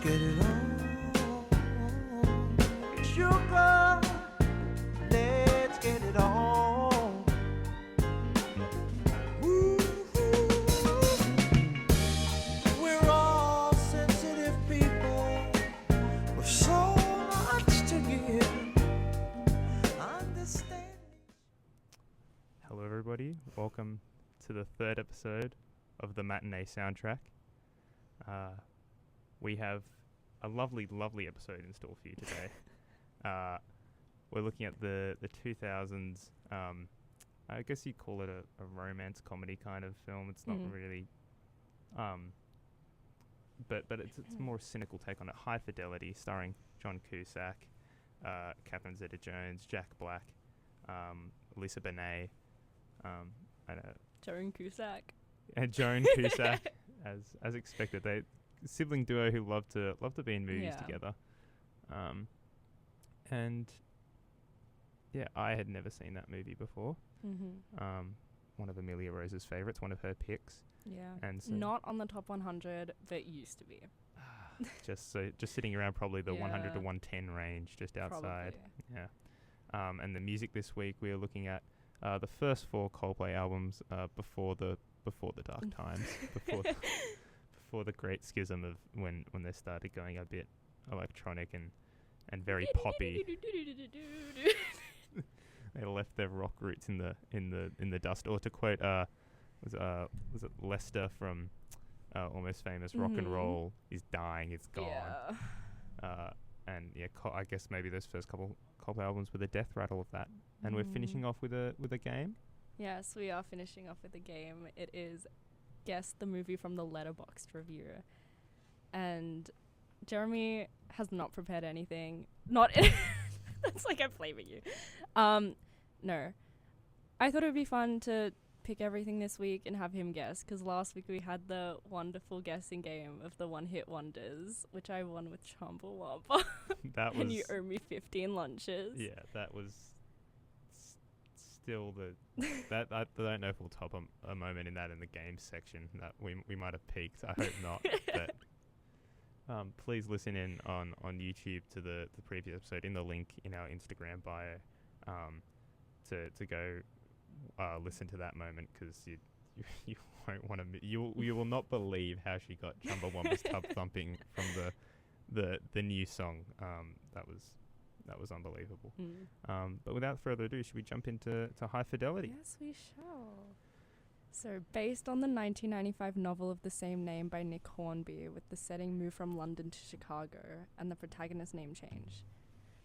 get it on. Sugar, let's get it on. Woo-hoo. We're all sensitive people with so much to give. Understand. Hello everybody, welcome to the third episode of the Matinee Soundtrack. We have a lovely episode in store for you today. We're looking at the 2000s, I guess you'd call it a romance comedy kind of film. It's not really, but it's a more cynical take on it. High Fidelity, starring John Cusack, Catherine Zeta-Jones, Jack Black, Lisa Bonet, Joan Cusack. and Joan Cusack, as expected. They sibling duo who love to be in movies together. And yeah, I had never seen that movie before. One of Amelia Rose's favorites, one of her picks. Yeah. And so Not on the top 100, but used to be. just sitting around probably the 100 to 110 range, just outside. Probably. Yeah. And the music this week, we are looking at the first 4 Coldplay albums before the dark times, before the great schism of when they started going a bit electronic and very poppy. They left their rock roots in the dust. Or to quote, was it Lester from Almost Famous? Rock and roll is dying. It's gone. Yeah. And yeah, I guess maybe those first couple Coldplay albums were the death rattle of that. And we're finishing off with a game. Yes, we are finishing off with a game. It is Guess the Movie from the Letterboxd review. And Jeremy has not prepared anything. That's like I'm blaming you. No. I thought it would be fun to pick everything this week and have him guess, because last week we had the wonderful guessing game of the one-hit wonders, which I won with Chumbawamba. That was, and you owe me 15 lunches. Yeah, that was still that I don't know if we'll top a moment in the games section. That we might have peaked. I hope not. But please listen in on YouTube to the previous episode in the link in our Instagram bio to go listen to that moment, because you won't want to you will not believe how she got Chumbawamba's tub thumping from the new song. That was unbelievable. But without further ado, should we jump into High Fidelity? Yes, we shall. So, based on the 1995 novel of the same name by Nick Hornby, with the setting moved from London to Chicago and the protagonist's name change.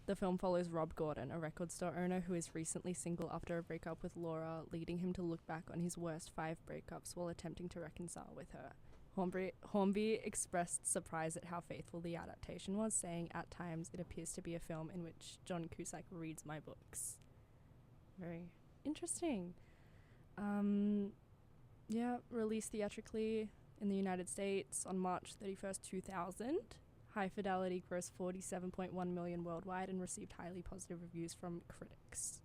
The film follows Rob Gordon, a record store owner who is recently single after a breakup with Laura, leading him to look back on his worst 5 breakups while attempting to reconcile with her. Hornby expressed surprise at how faithful the adaptation was, saying, "At times, it appears to be a film in which John Cusack reads my books." Very interesting. Released theatrically in the United States on March 31st, 2000. High Fidelity grossed $47.1 million worldwide and received highly positive reviews from critics.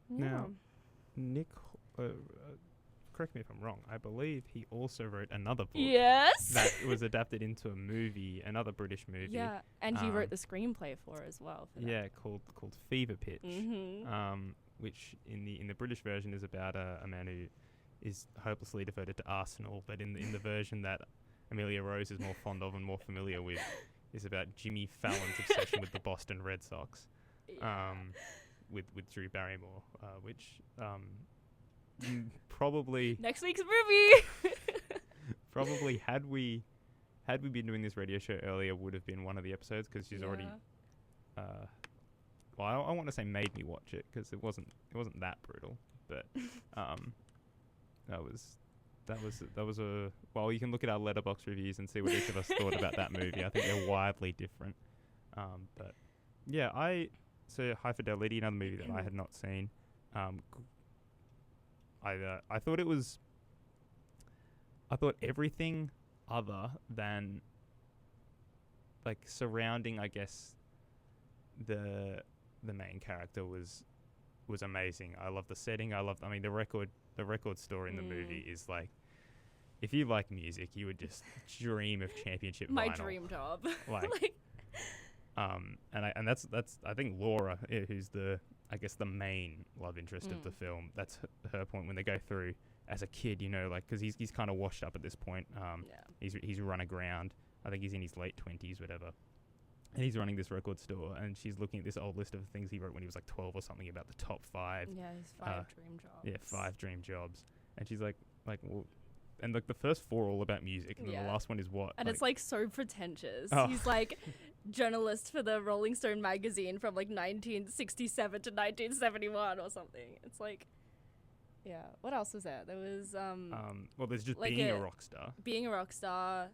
Now, Nick, correct me if I'm wrong, I believe he also wrote another book. Yes! That was adapted into a movie, another British movie. Yeah, and he wrote the screenplay for it as well. Yeah, called Fever Pitch, which in the British version is about a man who is hopelessly devoted to Arsenal, but in the version that Amelia Rose is more fond of and more familiar with is about Jimmy Fallon's obsession with the Boston Red Sox, with Drew Barrymore, which probably next week's movie. Probably had we been doing this radio show earlier, would have been one of the episodes, because she's already I want to say made me watch it, because it wasn't that brutal, but that was a well, you can look at our Letterboxd reviews and see what each of us thought about that movie. I think they're widely different, but yeah, so High Fidelity, another movie that I had not seen. I thought everything other than like surrounding, I guess, the main character was amazing. I love the setting. The record store in the movie is like, if you like music, you would just dream of championship My vinyl. dream job. Like, and that's I think Laura, who's the main love interest of the film. That's her point when they go through as a kid, you know, like, because he's kind of washed up at this point. He's run aground. I think he's in his late 20s, whatever. And he's running this record store, and she's looking at this old list of things he wrote when he was like 12 or something about the top 5. Yeah, his 5 dream jobs. Yeah, 5 dream jobs. And she's like, well, and like the first 4 are all about music, and then the last one is what? And it's like so pretentious. Oh. He's like journalist for the Rolling Stone magazine from like 1967 to 1971 or something. It's like, yeah. What else was there? There was well, there's just like being a rock star. Being a rock star.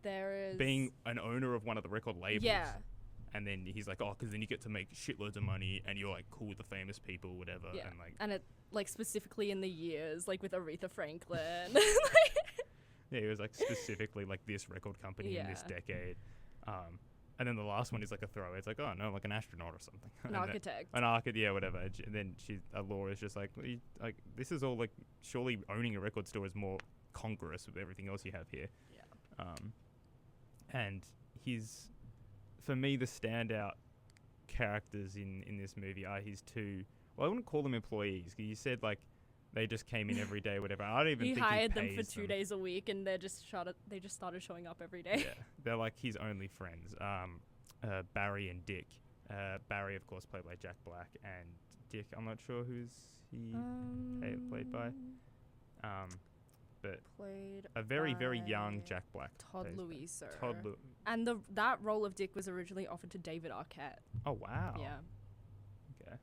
There is Being an owner of one of the record labels. Yeah. And then he's like, oh, because then you get to make shitloads of money, and you're like cool with the famous people, whatever. Yeah. And it like specifically in the years, like with Aretha Franklin. yeah, it was like specifically like this record company in this decade. And then the last one is like a throwaway. It's like, oh no, like an astronaut or something. An architect. An architect, yeah, whatever. And then Laura's just like, well, like this is all like, surely owning a record store is more congruous with everything else you have here. Yeah. And for me, the standout characters in this movie are his 2. Well, I wouldn't call them employees, because you said like they just came in every day, whatever. I don't even think hired them for pays 2 days a week, and they just started showing up every day. Yeah, they're like his only friends. Barry and Dick. Barry, of course, played by Jack Black, and Dick, I'm not sure who's he played by. But played a very, very by young Jack Black. Todd Louiser. And that role of Dick was originally offered to David Arquette. Oh wow. Yeah. Okay.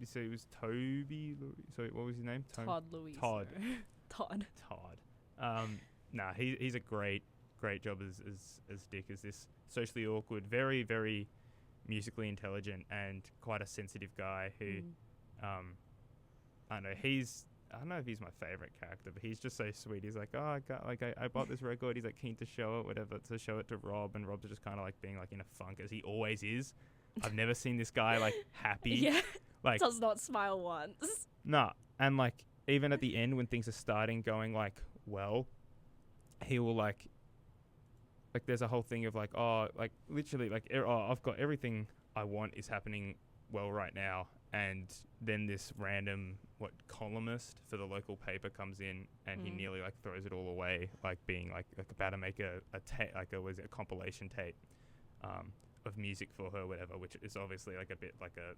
So it was Toby. Sorry, what was his name? Todd Louiser. Todd. He's a great job as Dick, as this socially awkward, very, very musically intelligent and quite a sensitive guy who, I don't know if he's my favorite character, but he's just so sweet. He's like, oh, I bought this record. He's like keen to show it, whatever, to show it to Rob, and Rob's just kind of like being like in a funk, as he always is. I've never seen this guy like happy. Yeah, like does not smile once. Nah, and like even at the end when things are starting going like well, he will like there's a whole thing of like, oh, like literally like I've got everything I want is happening well right now, and then this random columnist for the local paper comes in, and he nearly like throws it all away, like being like about to make a compilation tape of music for her, whatever, which is obviously like a bit like a,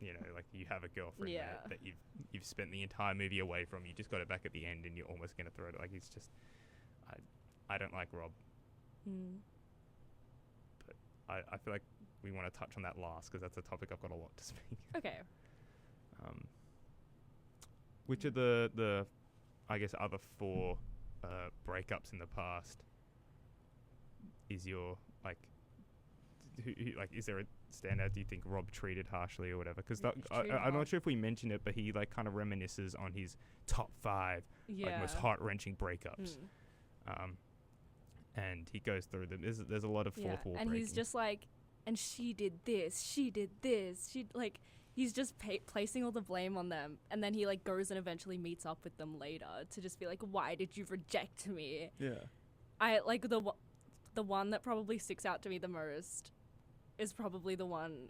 you know, like you have a girlfriend that you've spent the entire movie away from, you just got it back at the end, and you're almost gonna throw it. Like, it's just, I don't like Rob. But I feel like we want to touch on that last, because that's a topic I've got a lot to speak. Okay. Which are the I guess other 4 breakups in the past is your like who, like, is there a standout? Do you think Rob treated harshly or whatever? Because I'm not sure if we mentioned it, but he like kind of reminisces on his top 5 like most heart-wrenching breakups. And he goes through them. There's a lot of fourth wall and breaking. he's just like, and she did this, he's just placing all the blame on them, and then he like goes and eventually meets up with them later to just be like, why did you reject me? I like the one that probably sticks out to me the most is probably the one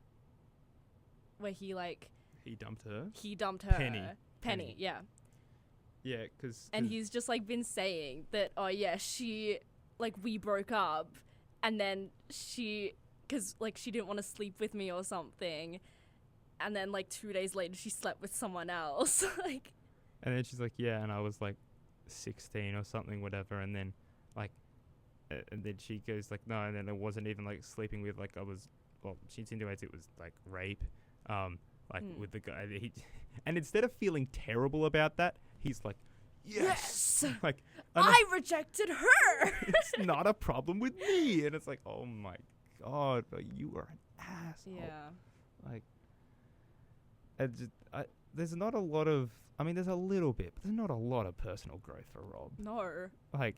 where he dumped her. Penny, yeah, because and he's just like been saying that, oh yeah, she, like, we broke up, and then because like she didn't want to sleep with me or something, and then like 2 days later she slept with someone else. Like, and then she's like, yeah, and I was like 16 or something, whatever, and then like and then she goes like, no, and then it wasn't even like sleeping with, like, she insinuates it was like rape, with the guy that and instead of feeling terrible about that, he's like, yes! Like, I rejected her. It's not a problem with me. And it's like, oh my god, you are an asshole. Yeah. Like, there's not a lot of, I mean, there's a little bit, but there's not a lot of personal growth for Rob. No. Like,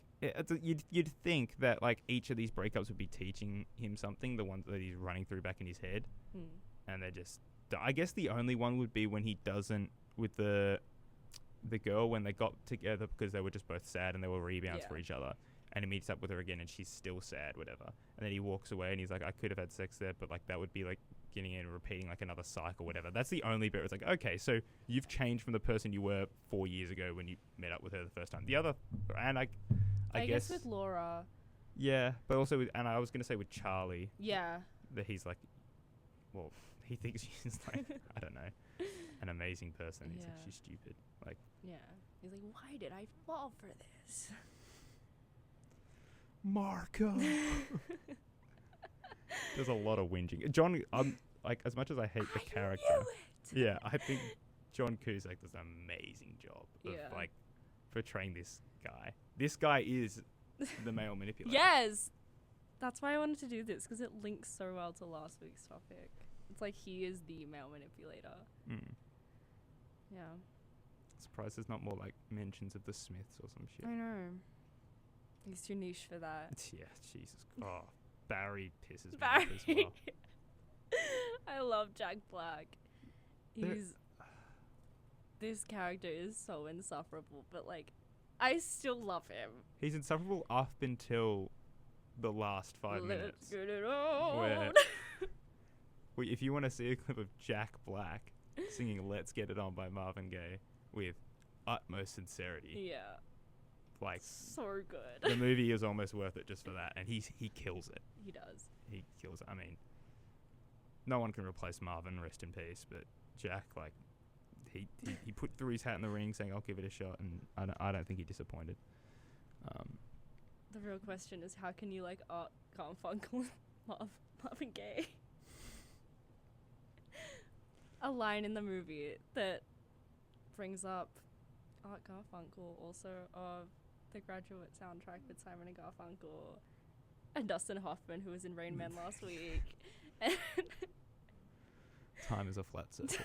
you'd think that like each of these breakups would be teaching him something, the ones that he's running through back in his head, and they're just I guess the only one would be when he doesn't with the girl when they got together because they were just both sad and they were rebounds for each other. And he meets up with her again and she's still sad, whatever. And then he walks away and he's like, I could have had sex there, but like that would be like getting in and repeating like another cycle, whatever. That's the only bit where it's like, okay, so you've changed from the person you were 4 years ago when you met up with her the first time. The other, and I guess with Laura. Yeah, but also with, and I was going to say with Charlie. Yeah. That he's like, well, he thinks she's like, I don't know, an amazing person. He's like, she's stupid. Like, yeah. He's like, why did I fall for this? Marco. There's a lot of whinging. John, like, as much as I hate the character, yeah, I think John Cusack does an amazing job of like portraying this guy. This guy is the male manipulator. Yes, that's why I wanted to do this because it links so well to last week's topic. It's like he is the male manipulator. Yeah. Surprised there's not more like mentions of the Smiths or some shit. I know. He's too niche for that. Yeah, Jesus. Oh, Barry pisses me off as well. I love Jack Black. This character is so insufferable, but like, I still love him. He's insufferable up until the last 5 minutes. Let's get it on. Where, if you want to see a clip of Jack Black singing "Let's Get It On" by Marvin Gaye with utmost sincerity, yeah, like so good. The movie is almost worth it just for that, and he kills it. He does. He kills it. I mean, no one can replace Marvin, rest in peace. But Jack, like, he put threw his hat in the ring, saying, "I'll give it a shot," and I don't think he disappointed. The real question is, how can you like Art Garfunkel Marvin Gaye? A line in the movie that brings up Art Garfunkel, also of the Graduate soundtrack with Simon and Garfunkel, and Dustin Hoffman, who was in Rain Man last week. Time is a flat circle.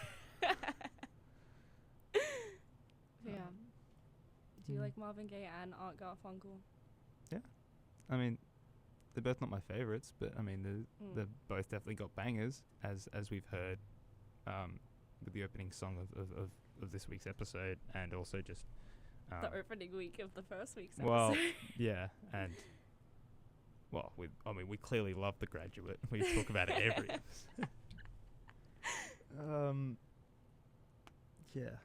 Yeah. Do you like Marvin Gaye and Art Garfunkel? Yeah. I mean, they're both not my favorites, but I mean, they've both definitely got bangers, as we've heard with the opening song of this week's episode, and also just the opening week of the first week's episode. Well, yeah, and we clearly love The Graduate. We talk about it every episode. Yeah.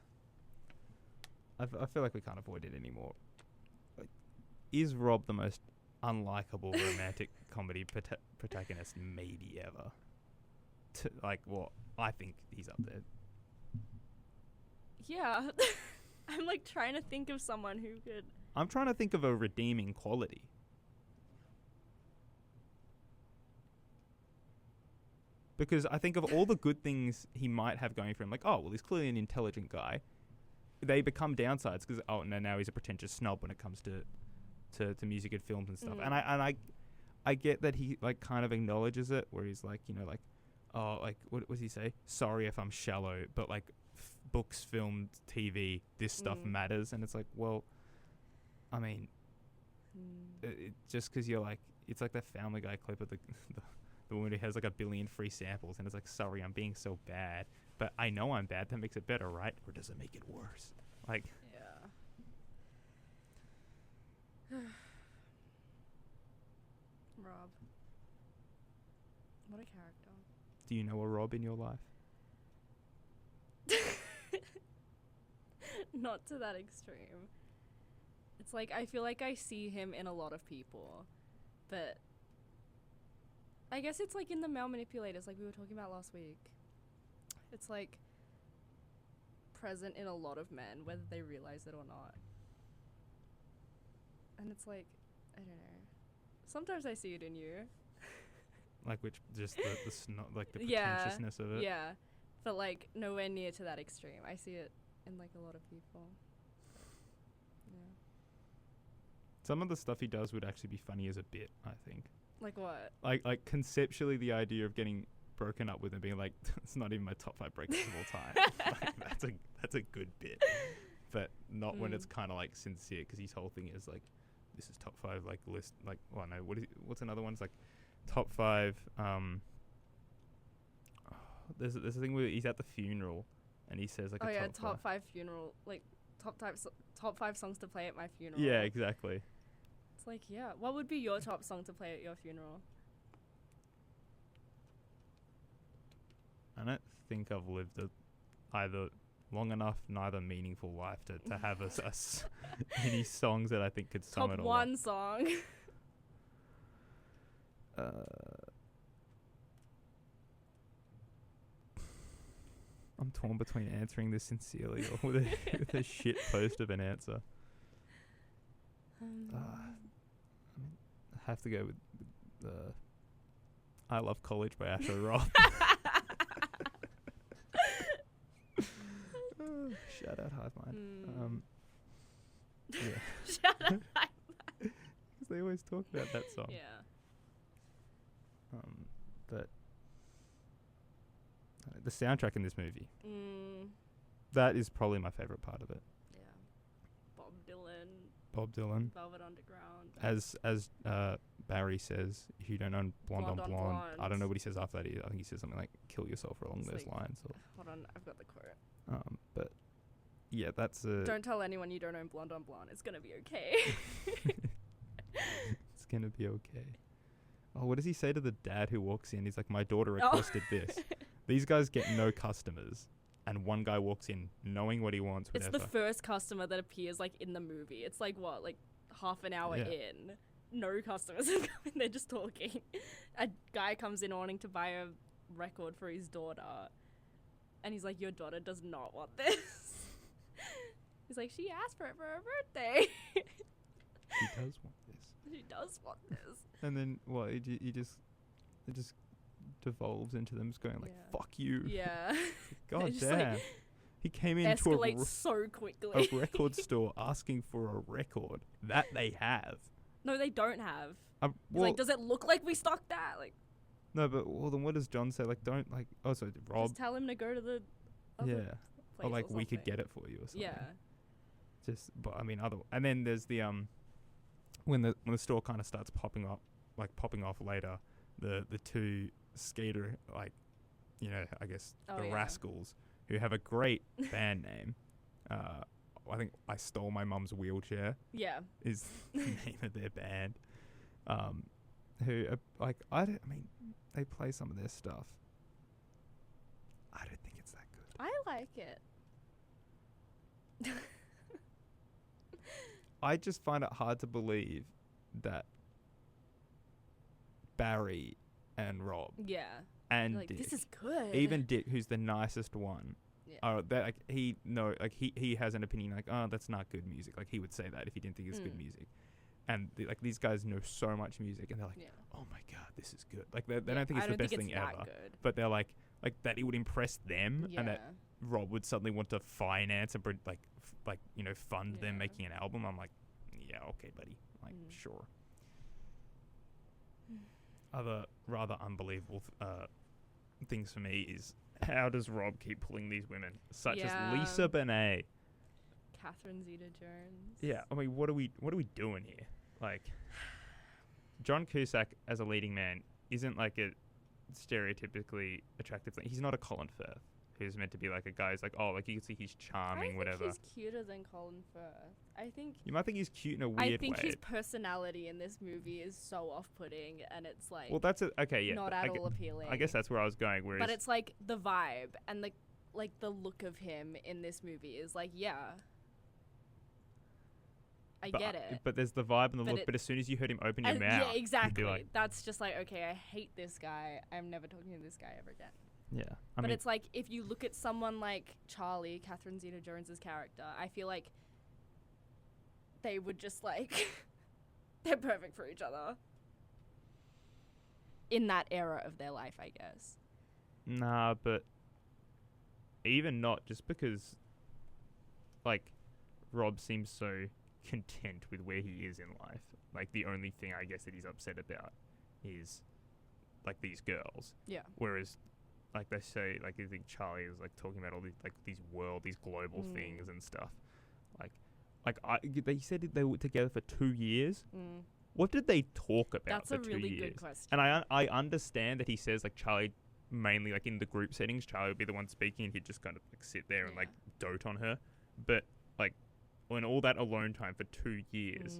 I feel like we can't avoid it anymore. Like, is Rob the most unlikable romantic comedy protagonist maybe ever? I think he's up there. Yeah. I'm like trying to think of someone who could... I'm trying to think of a redeeming quality. Because I think of all the good things he might have going for him, like, oh, well, he's clearly an intelligent guy. They become downsides because, oh, no, now he's a pretentious snob when it comes to music and films and stuff. And I get that he, like, kind of acknowledges it, where he's like, you know, like, oh, like, what does he say? Sorry if I'm shallow, but, like, books, film, TV, this stuff matters. And it's like, well, I mean, just because you're like, it's like that Family Guy clip of the woman who has like 1 billion free samples, and it's like, sorry, I'm being so bad, but I know I'm bad. That makes it better, right? Or does it make it worse? Like, yeah. Rob, what a character. Do you know a Rob in your life? Not to that extreme. It's like, I feel like I see him in a lot of people, but I guess it's like in the male manipulators, like we were talking about last week. It's like present in a lot of men, whether they realize it or not. And it's like, I don't know. Sometimes I see it in you. Like, which, just the like the pretentiousness of it? Yeah. But like nowhere near to that extreme. I see it in like a lot of people. Yeah. Some of the stuff he does would actually be funny as a bit, I think. Like what? Like conceptually, the idea of getting broken up with and being like, it's not even my top 5 breakups of all time. Like, that's a good bit, but not when it's kind of like sincere, because his whole thing is like, this is top 5 like list, like, well, no, what's another one? It's like top 5 there's a thing where he's at the funeral and he says like Oh a yeah, top top 5 funeral, like top 5 songs to play at my funeral. Yeah, exactly. It's like, yeah, what would be your top song to play at your funeral? I don't think I've lived either long enough, neither meaningful life to have any songs that I think could sum Top it all one up. song. I'm torn between answering this sincerely or with a shit post of an answer. I mean, I have to go with I Love College by Asher Roth. Shout out Hive Mind. Yeah. Shout out Hive Mind. Because they always talk about that song. Yeah. But the soundtrack in this movie, Mm, that is probably my favorite part of it. yeah. Bob Dylan, Bob Dylan, Velvet Underground. as Barry says, if you don't own Blonde on Blonde, I don't know what he says after that. I think he says something like "kill yourself" or along It's those like- lines. Or, Hold on, I've got the quote. but yeah, that's a. Don't tell anyone you don't own Blonde on Blonde. It's gonna be okay. It's gonna be okay. Oh, what does he say to the dad who walks in? He's like, "My daughter requested this." These guys get no customers, and one guy walks in knowing what he wants. It's Whatever. the first customer that appears like in the movie. It's like what, like half an hour Yeah. in. No customers have come in. They're just talking. A guy comes in wanting to buy a record for his daughter, and he's like, "Your daughter does not want this." He's like, "She asked for it for her birthday." He does want this. She does want this. And then what? It just devolves into them just going like, Yeah. "Fuck you." Yeah. God It's just, like, damn. He came into Escalates so quickly. a record store asking for a record that they have. No, they don't have. He's Well, like, does it look like we stocked that? Like, no, but then what does John say? Like, don't like. Oh, so Rob. just tell him to go to the other Yeah. place Or like we could something. get it for you or something. Yeah. Just, but I mean, and then there's the when the store kind of starts popping off later, the two skater, like, you know, I guess Oh, the yeah. Rascals, who have a great band name. I think I Stole My Mum's Wheelchair Yeah. is the name of their band. Who are, like, I mean, they play some of their stuff. I don't think it's that good. I like it. I just find it hard to believe that Barry and Rob Yeah. and Like, Dick, this is good. even Dick, who's the nicest one, Yeah. that like he has an opinion like, oh, that's not good music. Like he would say that if he didn't think it's good music. And like these guys know so much music, and they're like, Yeah. oh my god, this is good. Like they Yeah, don't think it's I the best it's thing that ever, good. but they're like that it would impress them, Yeah. and that Rob would suddenly want to finance and fund them Yeah. making an album. I'm like, yeah, okay, buddy. Like, sure. Other rather unbelievable things for me is how does Rob keep pulling these women, such Yeah. as Lisa Bonet? Catherine Zeta-Jones. Yeah, I mean, what are we doing here? Like, John Cusack as a leading man isn't like a stereotypically attractive thing. He's not a Colin Firth, who's meant to be like a guy who's like, oh, like you can see he's charming, whatever. I think he's cuter than Colin Firth. You might think he's cute in a weird way. I think his personality in this movie is so off-putting, and it's like Well, that's okay, yeah. not at all appealing. I guess that's where I was going. Whereas But it's like the vibe and the look of him in this movie is like, yeah, I get it. But there's the vibe and the But look. But as soon as you heard him open your And- mouth, yeah, you'd exactly. be like, That's just like, okay, I hate this guy. I'm never talking to this guy ever again. yeah. I But mean, it's like, if you look at someone like Charlie, Catherine Zeta-Jones' character, I feel like they would just like, they're perfect for each other. In that era of their life, I guess. nah, but even not just because, like, Rob seems so content with where he is in life. Like, the only thing I guess that he's upset about is, like, these girls. Yeah. Whereas, like, they say, like, I think Charlie is, like, talking about all these, like, these global things and stuff. They said they were together for 2 years. What did they talk about That's for a 2 really years? good question. And I understand that he says, like, Charlie mainly like in the group settings, Charlie would be the one speaking, and he'd just kind of like sit there and Yeah. like dote on her. But like when all that alone time for 2 years,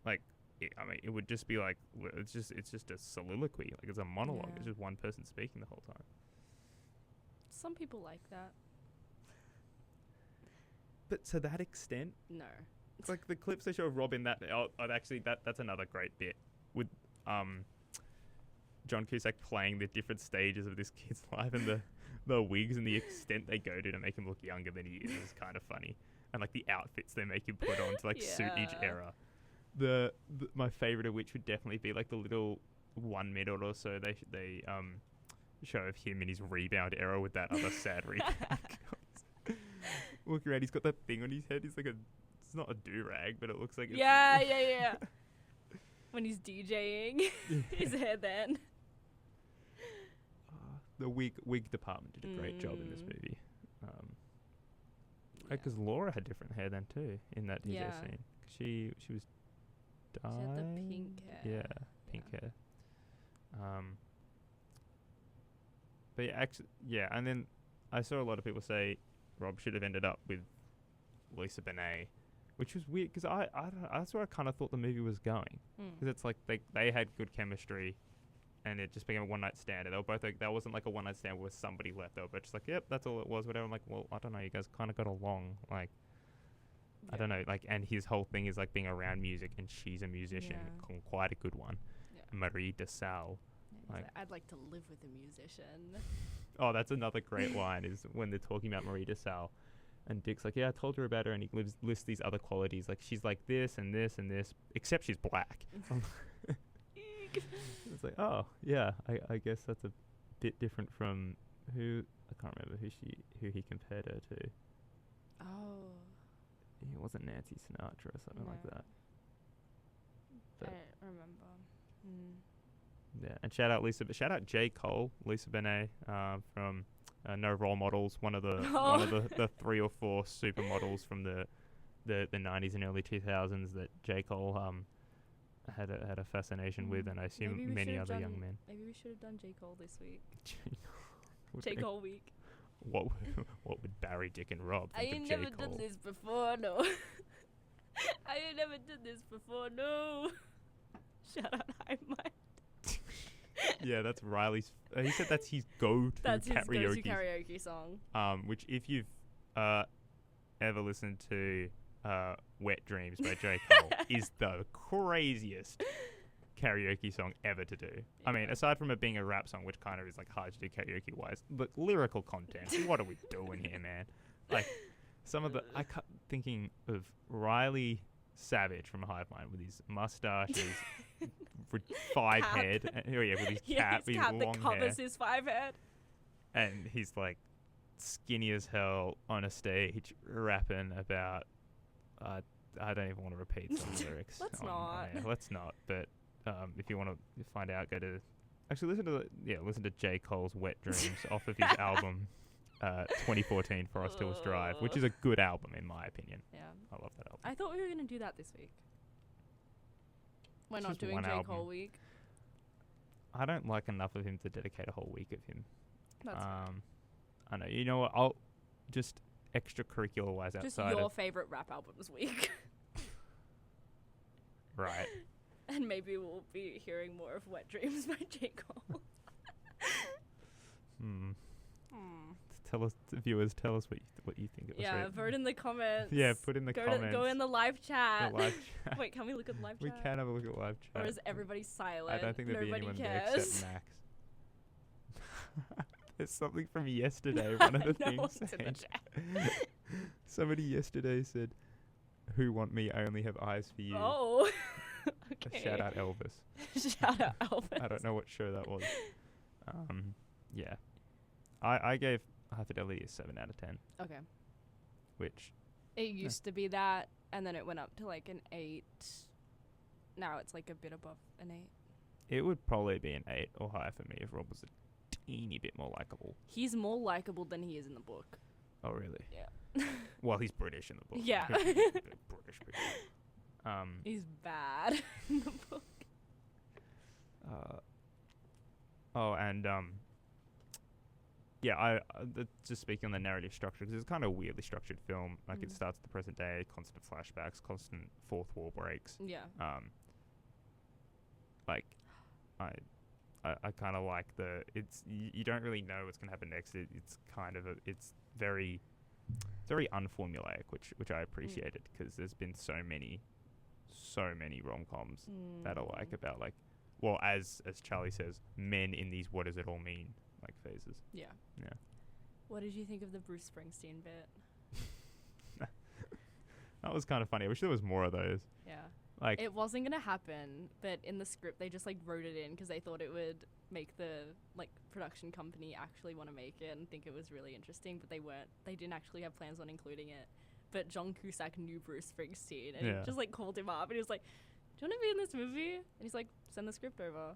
like it would just be like it's just a soliloquy, like it's a monologue. Yeah. It's just one person speaking the whole time. Some people like that. But to that extent, No. it's like the clips they show of Robin. That's another great bit with John Cusack playing the different stages of this kid's life and the wigs and the extent they go to make him look younger than he is kind of funny. And like the outfits they make him put on to like suit each Yeah. era. My favorite of which would definitely be like the little 1 minute or so they show of him in his rebound era with that other sad rebound. Look around, he's got that thing on his head. It's like it's not a do-rag, but it looks like it's Yeah. When he's DJing his hair then. The wig department did a great job in this movie. Because Laura had different hair then too in that DJ Yeah. scene. She was She had the pink hair. Yeah, pink hair. But yeah, actually, and then I saw a lot of people say Rob should have ended up with Lisa Bonet, which was weird because I don't know, that's where I kind of thought the movie was going, because it's like they had good chemistry, and it just became a one night stand. And they were both like, that wasn't like a one night stand where somebody left. They were both just like, yep, that's all it was. Whatever. I'm like, well, I don't know. You guys kind of got along. Like, I don't know. Like, and his whole thing is like being around music, and she's a musician, quite a good one. Yeah. Marie DeSalle. He's Like- like, I'd like to live with a musician. Oh, that's another great line is when they're talking about Marie DeSalle, and Dick's like, yeah, I told her about her, and he lists these other qualities, like she's like this and this and this, except she's black. It's like, oh yeah, I guess that's a bit different from who I can't remember who he compared her to. Oh. It wasn't Nancy Sinatra or something like No. that. I But- don't remember. Yeah, and shout out J. Cole, Lisa Bonet, from No Role Models, one of the 3 or 4 supermodels from the 90s and early 2000s that J. Cole had a fascination with, and I assume Maybe we many should've other done- young men. Maybe we should have done J. Cole this week. Okay. J. Cole week. What would Barry, Dick, and Rob I think ain't of J. never Cole? done this before, no. I ain't never done this before, no. Shout out High Mind. Yeah, that's Riley's. He said that's his go-to That's his karaoke. go-to karaoke song. Which if you've ever listened to Wet Dreams by J. Cole, is the craziest karaoke song ever to do. I mean, aside from it being a rap song, which kind of is like hard to do karaoke-wise, but lyrical content, what are we doing here, man? Like, some of the... I kept thinking of Riley Savage from Hive Mind with his mustache, his 5 Cap. head, with his Yeah, cap, his his cap long that hair. covers his 5 head. And he's like skinny as hell on a stage rapping about I don't even want to repeat some lyrics. Let's on not. air. Let's not. But if you want to find out, go to listen to J. Cole's Wet Dreams off of his album 2014 Forest Hills Drive, which is a good album in my opinion. Yeah. I love that album. I thought we were going to do that this week. We're It's not just doing one J. album. Cole week. I don't like enough of him to dedicate a whole week of him. That's fine. I know. You know what? I'll just extracurricular wise Just outside your of favorite rap albums week. right. And maybe we'll be hearing more of Wet Dreams by J. Cole. Tell us, viewers, what you think it was. Yeah, vote in the comments. Yeah, put in the comments. Go in the live chat. The live chat. Wait, can we look at the live We chat? can have a look at live chat. Or is everybody silent? I don't think there'd be Nobody anyone cares. there except Max. There's something from yesterday. One of the No things one's in the saying. chat. Somebody yesterday said, "Who want me? I only have eyes for you." Oh. Okay. Shout out Elvis. Shout out Elvis. I don't know what show that was. Yeah. I gave High Fidelity a 7 out of 10, Okay. which It used to be that, and then it went up to like an 8. Now it's like a bit above an 8. it would probably be an 8 or higher for me if Rob was a teeny bit more likable. He's more likable than he is in the book. Oh, really? Yeah. Well, he's British in the book. Yeah. British people. He's bad in the book. And just speaking on the narrative structure, because it's kind of a weirdly structured film. Like it starts at the present day, constant flashbacks, constant fourth wall breaks. Yeah. Like I kind of like you don't really know what's gonna happen next. It's kind of it's very unformulaic, which I appreciated, because there's been so many rom-coms that I like about, like, well, as Charlie says, men in these what does it all mean like phases. Yeah. What did you think of the Bruce Springsteen bit? That was kind of funny. I wish there was more of those. Yeah. Like, it wasn't going to happen, but in the script they just like wrote it in because they thought it would make the like production company actually want to make it and think it was really interesting, but they didn't actually have plans on including it. But John Cusack knew Bruce Springsteen and he just like called him up and he was like, do you want to be in this movie? And he's like, send the script over.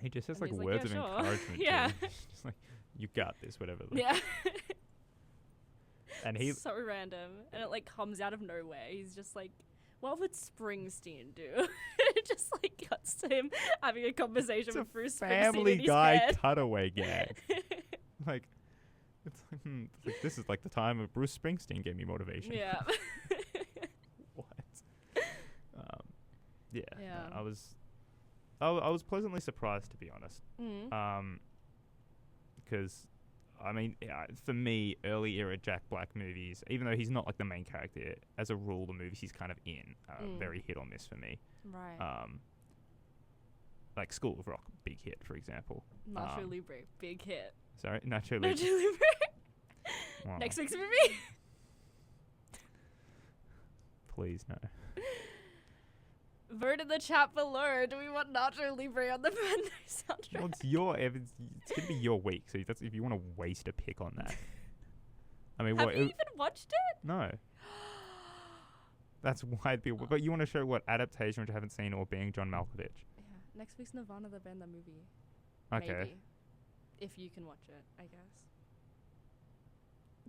He just has And like he's like, words yeah, of sure. encouragement. Yeah. Just like, you got this, whatever. Like. Yeah. And he so random, and it like comes out of nowhere. He's just like, what would Springsteen do? It just like cuts to him having a conversation with Bruce Springsteen Family in his Guy head. cutaway gag. Like, it's like this is like the time of Bruce Springsteen gave me motivation. Yeah. What? Yeah. I was pleasantly surprised, to be honest. Because, I mean, for me, early era Jack Black movies, even though he's not like the main character, as a rule, the movies he's kind of in very hit or miss for me. Right. Like School of Rock, big hit, for example. Nacho Libre, big hit. Sorry, Nacho Libre. Nacho Libre. Wow. Next week's movie. Please no. Vote in the chat below. Do we want Nacho Libre on the Mando soundtrack? Well, it's gonna be your week, so that's if you want to waste a pick on that. I mean, Have you even watched it? No. That's why it'd be. But you want to show what adaptation, which I haven't seen, or being John Malkovich. Yeah. Next week's Nirvana, the band, the movie. Okay. Maybe. If you can watch it, I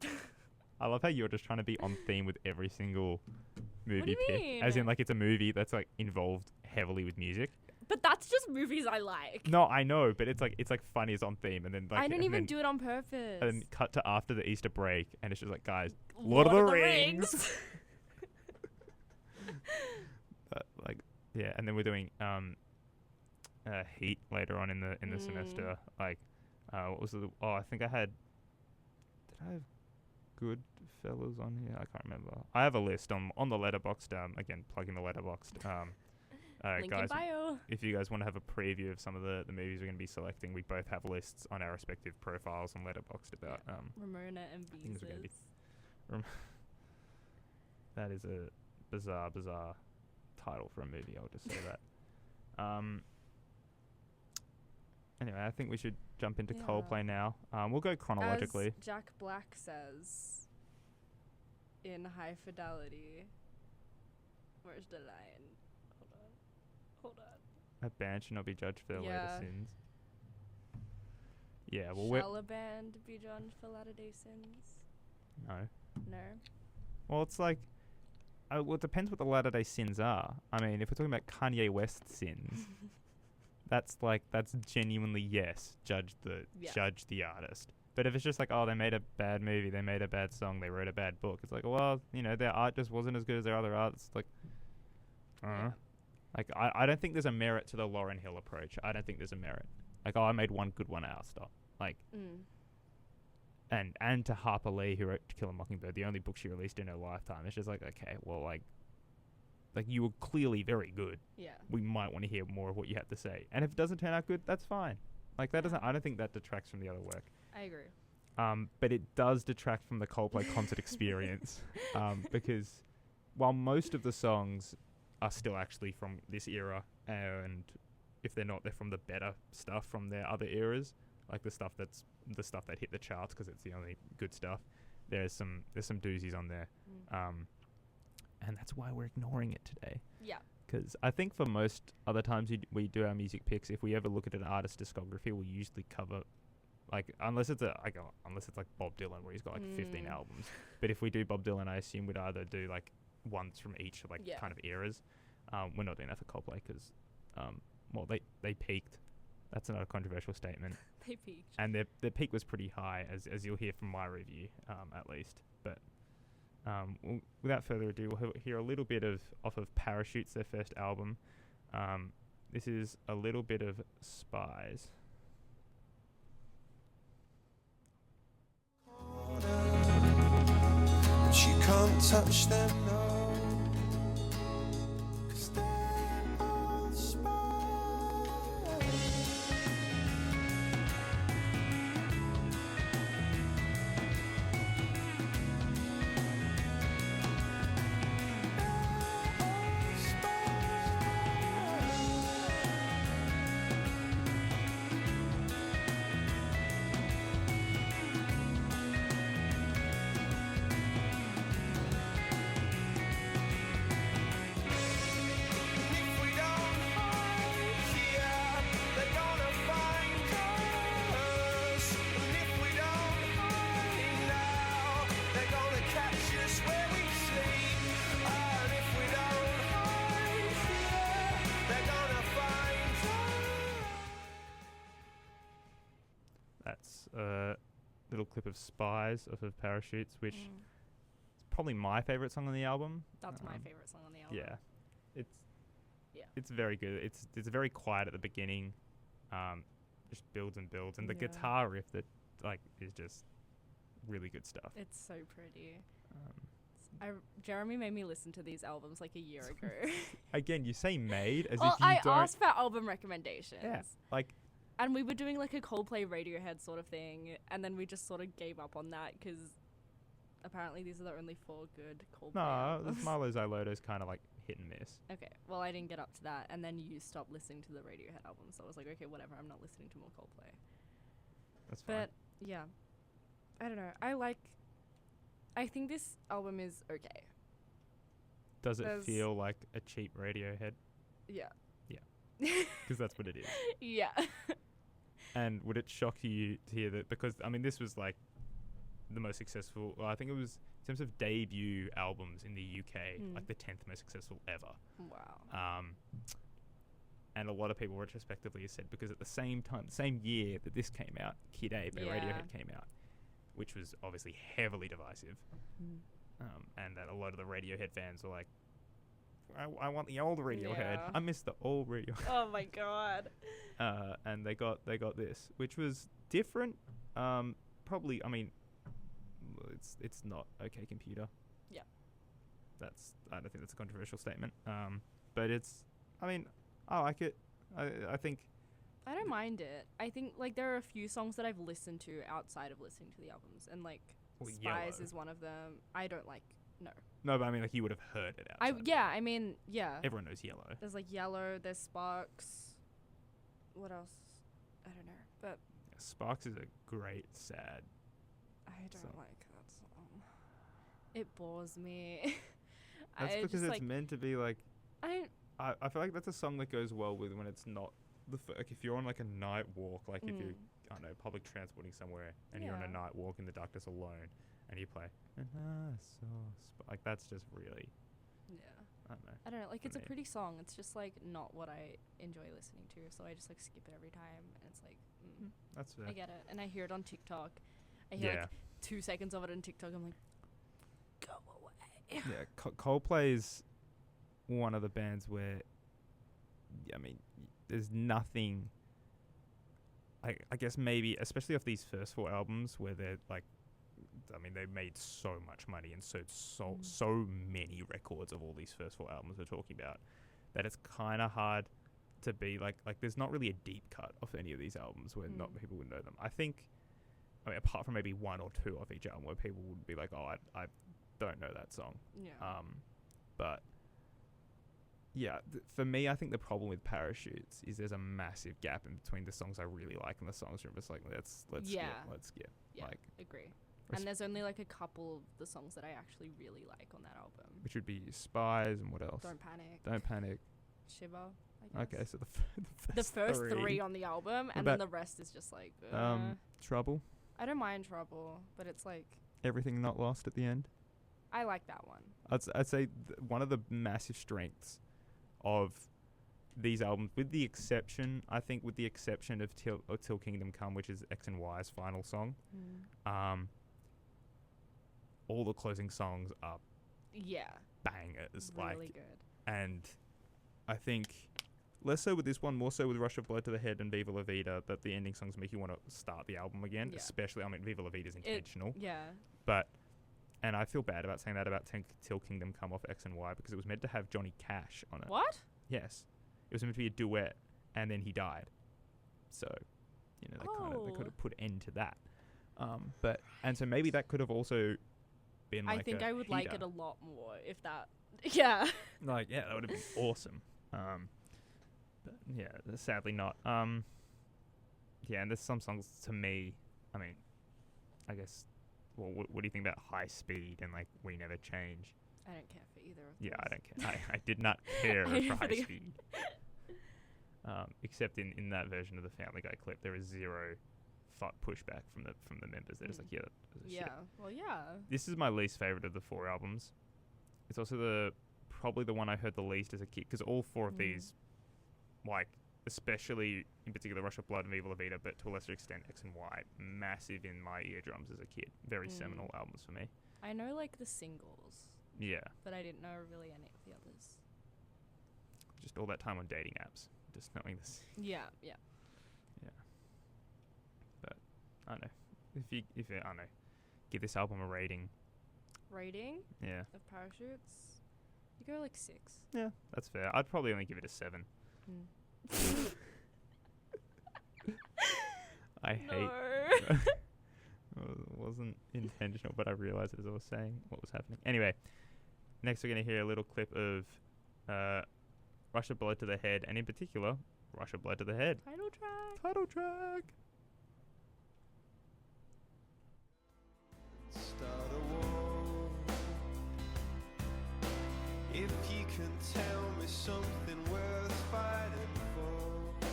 guess. I love how you're just trying to be on theme with every single movie What do you pick. mean? As in, like, it's a movie that's like involved heavily with music. But that's just movies I like. No, I know, but it's like funny, it's on theme, and then like I didn't even do it on purpose. And then cut to after the Easter break, and it's just like, guys, Lord of the Rings. Like, yeah, and then we're doing Heat later on in the semester. Like, what was the? Oh, I think I had. Did I have Goodfellas on here? I can't remember. I have a list on the letterboxd. Again, plugging the letterboxd. Link guys, in bio. if you guys want to have a preview of some of the movies we're going to be selecting, we both have lists on our respective profiles on letterboxd about Ramona and things are gonna be. Beezus. That is a bizarre title for a movie. I'll just say that. Anyway, I think we should jump into Coldplay now. We'll go chronologically. As Jack Black says in High Fidelity. Where's the line? Hold on. A band should not be judged for their later sins. Yeah, well, Shall a band be judged for latter-day sins? No. Well, it's like, well, it depends what the latter-day sins are. I mean, if we're talking about Kanye West sins, that's genuinely judge the artist. But if it's just like, oh, they made a bad movie, they made a bad song, they wrote a bad book, it's like, well, their art just wasn't as good as their other art. It's like, like I don't think there's a merit to the Lauryn Hill approach. I don't think there's a merit. Like, oh, I made one good one, I'll stop. Like, and to Harper Lee, who wrote To Kill a Mockingbird, the only book she released in her lifetime, it's just like, okay, well, like you were clearly very good. Yeah. We might want to hear more of what you have to say. And if it doesn't turn out good, that's fine. Like, that doesn't, I don't think that detracts from the other work. I agree. But it does detract from the Coldplay concert experience. Because while most of the songs are still actually from this era, and if they're not, they're from the better stuff from their other eras, like the stuff that hit the charts because it's the only good stuff. There's some doozies on there. And that's why we're ignoring it today. Yeah. Because I think for most other times we do our music picks, if we ever look at an artist's discography, we'll usually cover, like, unless it's like Bob Dylan where he's got like 15 albums. But if we do Bob Dylan, I assume we'd either do like ones from each kind of eras. We're not doing that for Coldplay because, well, they peaked That's not a controversial statement. They peaked. And their peak was pretty high, as you'll hear from my review, at least. But without further ado, we'll hear a little bit off of Parachutes, their first album. This is a little bit of Spies. She can't touch them, no, 'cause they're all spies. That's a little clip of Spies off of Parachutes, which is probably my favorite song on the album. That's my favorite song on the album. Yeah, it's very good. It's very quiet at the beginning, just builds and builds, and the guitar riff that is just really good stuff. It's so pretty. Jeremy made me listen to these albums like a year ago. Again, you say made as well, if you I don't. asked for album recommendations. Yeah, and we were doing like a Coldplay Radiohead sort of thing, and then we just sort of gave up on that because apparently these are the only 4 good Coldplay albums. Milo Xyloto's kind of like hit and miss. Okay, well I didn't get up to that, and then you stopped listening to the Radiohead album, so I was like, okay, whatever, I'm not listening to more Coldplay. That's fine. But yeah, I don't know. I think this album is okay. Does it feel like a cheap Radiohead? Yeah. Yeah. Because that's what it is. Yeah. And would it shock you to hear that? Because, I mean, this was like the most successful, I think it was, in terms of debut albums in the UK, like the 10th most successful ever. Wow. And a lot of people retrospectively have said, because at the same time, the same year that this came out, Kid A by Radiohead came out, which was obviously heavily divisive. And that a lot of the Radiohead fans were like, I want the old Radiohead. Yeah. I miss the old Radiohead. Oh my god. And they got this, which was different. Probably, I mean, it's not OK Computer. Yeah. I don't think that's a controversial statement. But I mean, I like it. I think I don't mind it. I think like there are a few songs that I've listened to outside of listening to the albums, and like Spies Yellow is one of them. I don't like No, but I mean, like, you would have heard it outside. Everyone knows Yellow. There's like Yellow, there's Sparks. What else? I don't know. But Sparks is a great, sad I don't song. like that song. It bores me. That's because it's meant to be like... I feel like that's a song that goes well with when it's not... like, if you're on, like, a night walk, like, if you're, I don't know, public transporting somewhere, and you're on a night walk in the darkness alone, and you play... like, that's just really... Yeah. I don't know. Like, it's a pretty song. It's just, like, not what I enjoy listening to, so I just, like, skip it every time, and it's like, That's fair. I get it. And I hear it on TikTok. I hear, like, 2 seconds of it on TikTok. I'm like, go away. Yeah, Coldplay is one of the bands where, I mean, there's nothing... I guess maybe, especially off these first 4 albums, where they're, like, I mean, they made so much money and so many records of all these first 4 albums we're talking about, that it's kind of hard to be like there's not really a deep cut of any of these albums where not people would know them. I think, I mean, apart from maybe 1 or 2 of each album where people would be like, oh, I don't know that song. Yeah. But yeah, for me, I think the problem with Parachutes is there's a massive gap in between the songs I really like and the songs where I'm just like, let's skip. Yeah, like, agree. And there's only like a couple of the songs that I actually really like on that album. Which would be Spies and what else? Don't Panic. Shiver, I guess. Okay, so the first 3 on the album, and then the rest is just like... Trouble. I don't mind Trouble, but it's like... Everything Not Lost at the end. I like that one. I'd say one of the massive strengths of these albums, with the exception of Till Kingdom Come, which is X and Y's final song, all the closing songs are bangers. Really good. And I think less so with this one, more so with Rush of Blood to the Head and Viva La Vida, that the ending songs make you want to start the album again. Yeah. Especially, I mean, Viva La Vida is intentional. Yeah. And I feel bad about saying that about Till Kingdom Come off X and Y, because it was meant to have Johnny Cash on it. What? Yes. It was meant to be a duet, and then he died. So, they could have put end to that. So maybe that could have also been like I think I would like it heater. a lot more if that. Yeah. Like, yeah, that would have been awesome. But yeah, sadly not. Yeah, and there's some songs to me, I mean, I guess, well, what do you think about High Speed and like We Never Change? I don't care for either of Yeah, those. I don't care. I did not care I for High really- Speed. Except in that version of the Family Guy clip, there is zero pushback from the members. They're just like, yeah, that was a Yeah. shit. Well, yeah. This is my least favorite of the 4 albums. It's also probably the one I heard the least as a kid, because all 4 of these, like, especially in particular Rush of Blood and Viva La Vida, but to a lesser extent X and Y, massive in my eardrums as a kid. Very seminal albums for me. I know like the singles, Yeah, but I didn't know really any of the others. just all that time on dating apps, just knowing this. Yeah. But I don't know, if I don't know, give this album a rating. Rating Yeah, of Parachutes, you go like 6. yeah, that's fair. I'd probably only give it a 7. I hate. No. It wasn't intentional, but I realized it as I was saying what was happening. Anyway, next we're going to hear a little clip of Rush of Blood to the Head, and in particular, Rush of Blood to the Head. Title track. Title track. Start a war. If you can tell me something worth fighting for,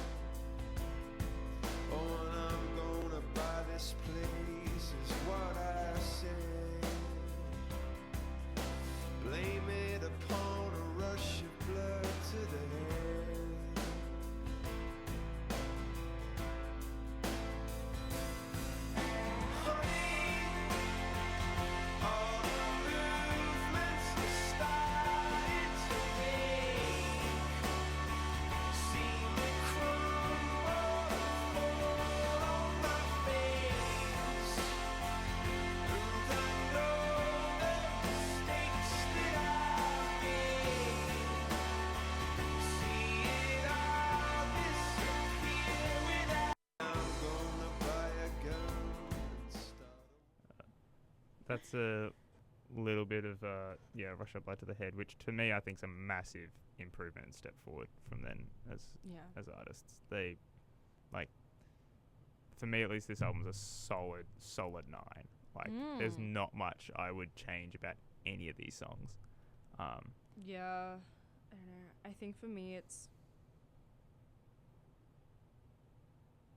oh, and I'm gonna buy this place is what I say. Blame it upon a rush of blood to the head. All the movements are starting to wake. See me crumble and fall on my face. And I know the mistakes that I've made. See it all disappear without. I'm gonna buy a gun and start a That's a little bit of Rush of Blood to the Head, which to me I think is a massive improvement and step forward from then as artists. They, like, for me at least, this album's a solid 9. Like, there's not much I would change about any of these songs. Yeah. I don't know. I think for me it's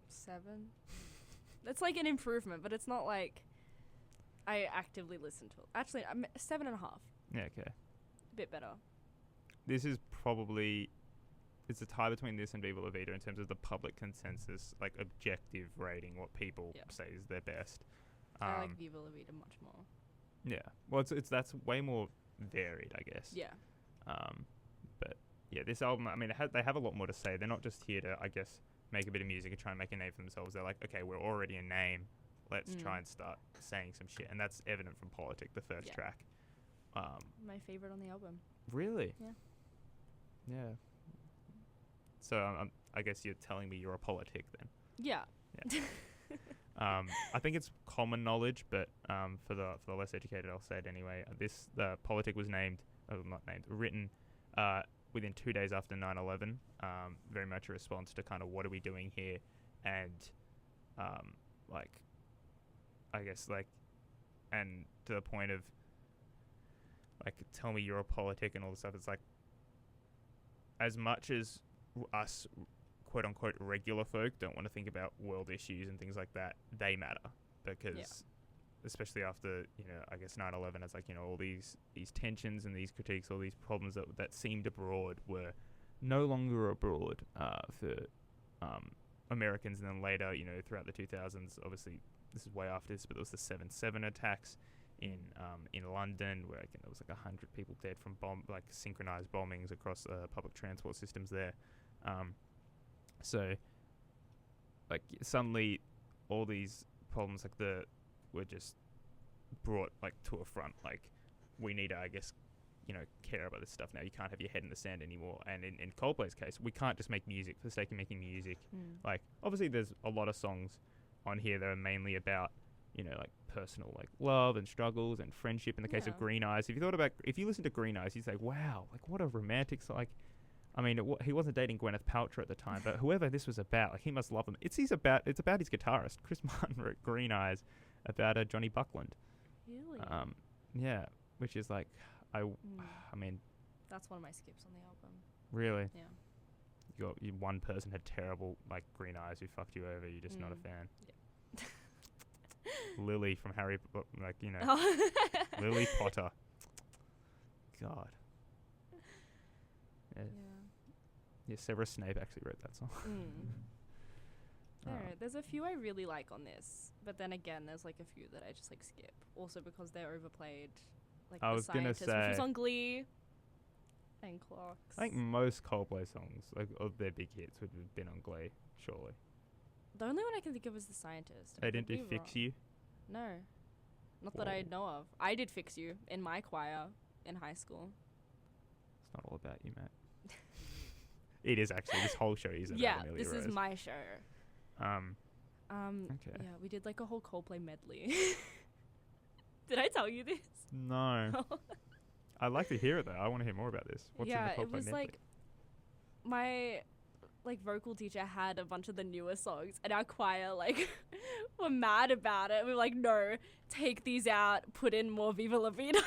7. That's like an improvement, but it's not like I actively listen to it. Actually, I'm 7.5. Yeah, okay. A bit better. This is probably, it's a tie between this and Viva La Vida in terms of the public consensus, like objective rating, what people say is their best. I like Viva La Vida much more. Yeah. Well, it's that's way more varied, I guess. Yeah. But yeah, this album, I mean, they have a lot more to say. They're not just here to, I guess, make a bit of music and try and make a name for themselves. They're like, okay, we're already a name. Let's try and start saying some shit. And that's evident from Politic, the first track. My favorite on the album. Really? Yeah. Yeah. So I guess you're telling me you're a Politic then. Yeah. I think it's common knowledge, but for the less educated, I'll say it anyway. The Politic was written within 2 days after 9/11. Very much a response to kind of what are we doing here, and I guess and to the point of tell me you're a Politic and all this stuff. It's like, as much as us quote unquote regular folk don't want to think about world issues and things like that, they matter, because especially after, I guess 9/11, it's all these tensions and these critiques, all these problems that seemed abroad were no longer abroad for Americans, and then later, throughout the 2000s, obviously this is way after this, but there was the 7/7 attacks in London, where there was like 100 people dead from synchronized bombings across public transport systems there. So like suddenly all these problems were just brought like to a front. Like, we need to, I guess, care about this stuff now. You can't have your head in the sand anymore. And in Coldplay's case, we can't just make music for the sake of making music. Like, obviously there's a lot of songs on here that are mainly about, like personal, like love and struggles and friendship. In the case of Green Eyes, if you listen to Green Eyes, you say, wow, like what a romantic song. Like, I mean, he wasn't dating Gwyneth Paltrow at the time, but whoever this was about, like, he must love him. It's about his guitarist. Chris Martin wrote Green Eyes about Johnny Buckland. Really? Yeah, which is like, I mean, that's one of my skips on the album. Really? Yeah. You one person had terrible, like, Green Eyes who fucked you over. You're just not a fan. Yeah. Lily from Harry, Lily Potter. God. Yeah, Severus Snape actually wrote that song. There's a few I really like on this, but then again, there's like a few that I just like skip. Also because they're overplayed. Like I The was gonna Scientist, say, which was on Glee, and Clocks. I think most Coldplay songs, like of their big hits, would have been on Glee, surely. The only one I can think of is The Scientist. They didn't do Fix You? No. Not that I know of. I did Fix You in my choir in high school. It's not all about you, Matt. It is actually. This whole show is about Amelia this Rose. is my show. Okay. Yeah, we did like a whole Coldplay medley. Did I tell you this? No. I'd like to hear it though. I want to hear more about this. What's in the Coldplay it was medley? like my vocal teacher had a bunch of the newer songs, and our choir were mad about it. We were like, no, take these out, put in more Viva La Vida.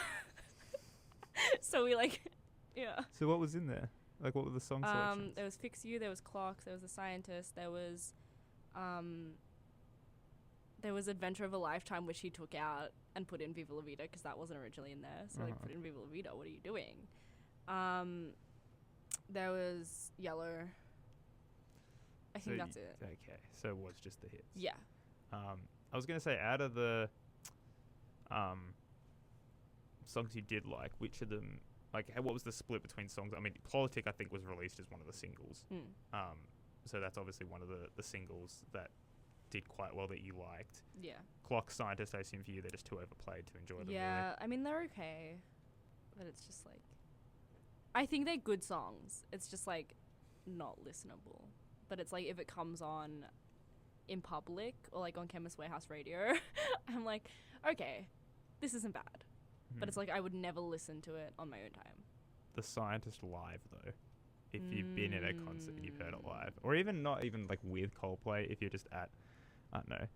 So we So what was in there? Like, what were the song selections? There was Fix You, there was Clocks, there was The Scientist, there was Adventure of a Lifetime, which he took out and put in Viva La Vida because that wasn't originally in there. So put in Viva La Vida. What are you doing? There was Yellow. I think that's it. Okay, so it was just the hits. Yeah. I was gonna say, out of the songs you did like, which of them, like, what was the split between songs? I mean, Politic, I think, was released as one of the singles. So that's obviously one of the singles that did quite well that you liked. Yeah. Clock, Scientist, I assume for you, they're just too overplayed to enjoy them. Yeah, really. I mean, they're okay, but it's just I think they're good songs. It's just not listenable. But it's if it comes on in public or on Chemist Warehouse Radio, I'm like, okay, this isn't bad. But it's I would never listen to it on my own time. The Scientist live though, if you've been at a concert and you've heard it live, or even not even with Coldplay, if you're just at, I don't know,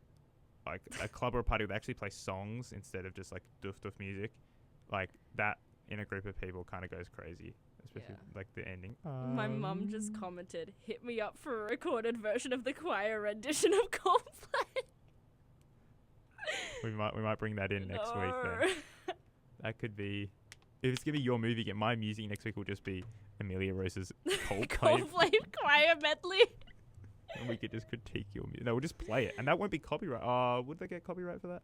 a club or a party where they actually play songs instead of just doof music, that in a group of people kind of goes crazy, especially the ending. My mum just commented, hit me up for a recorded version of the choir rendition of Coldplay. we might bring that in next week then. That could be, if it's gonna be your movie, my music next week will just be Amelia Rose's Coldplay choir medley. And we could just critique your music. No, we'll just play it, and that won't be copyright. Would they get copyright for that?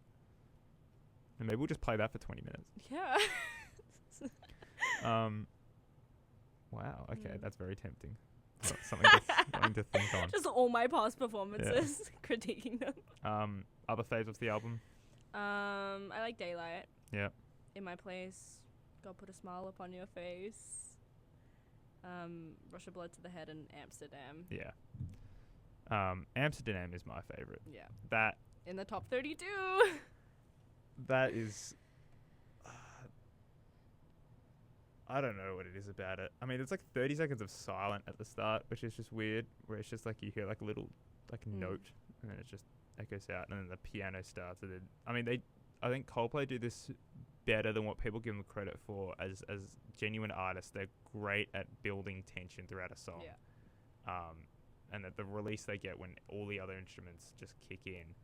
And maybe we'll just play that for 20 minutes. Yeah. Wow. Okay, that's very tempting. Something to think on. Just all my past performances, critiquing them. Other faves of the album? I like Daylight. Yeah. In My Place. God Put a Smile Upon Your Face. Rush of Blood to the Head and Amsterdam. Yeah. Amsterdam is my favorite. Yeah. That in the top 32. That is, I don't know what it is about it. I mean, it's 30 seconds of silent at the start, which is just weird, where it's just you hear a little note, and then it just echoes out, and then the piano starts. And then, I mean, I think Coldplay do this better than what people give them credit for as genuine artists. They're great at building tension throughout a song. Yeah. And that the release they get when all the other instruments just kick in,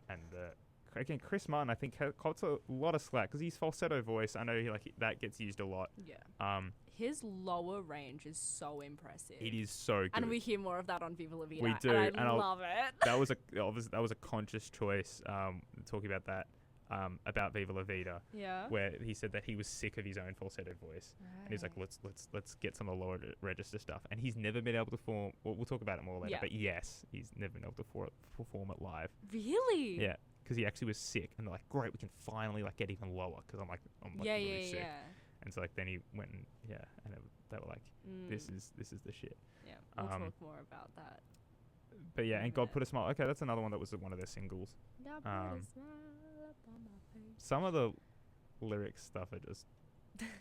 and the again, Chris Martin, I think, cops a lot of slack because his falsetto voice. I know that gets used a lot. Yeah. His lower range is so impressive. It is so good. And we hear more of that on Viva La Vida. We do, and I love it. that was a conscious choice. Talking about that. About Viva La Vida, where he said that he was sick of his own falsetto voice, and he's like, let's get some of the lower register stuff. And he's never been able to perform. Well, we'll talk about it more later. But yes, he's never been able to perform it live. Really? Yeah, because he actually was sick, and they're like, great, we can finally like get even lower. Because I'm really sick. And so like then he went and they were like, this is the shit. Yeah, we'll talk more about that. But yeah, and God Put a Smile. Okay, that's another one that was one of their singles. God put a smile upon my face. Some of the lyrics stuff are just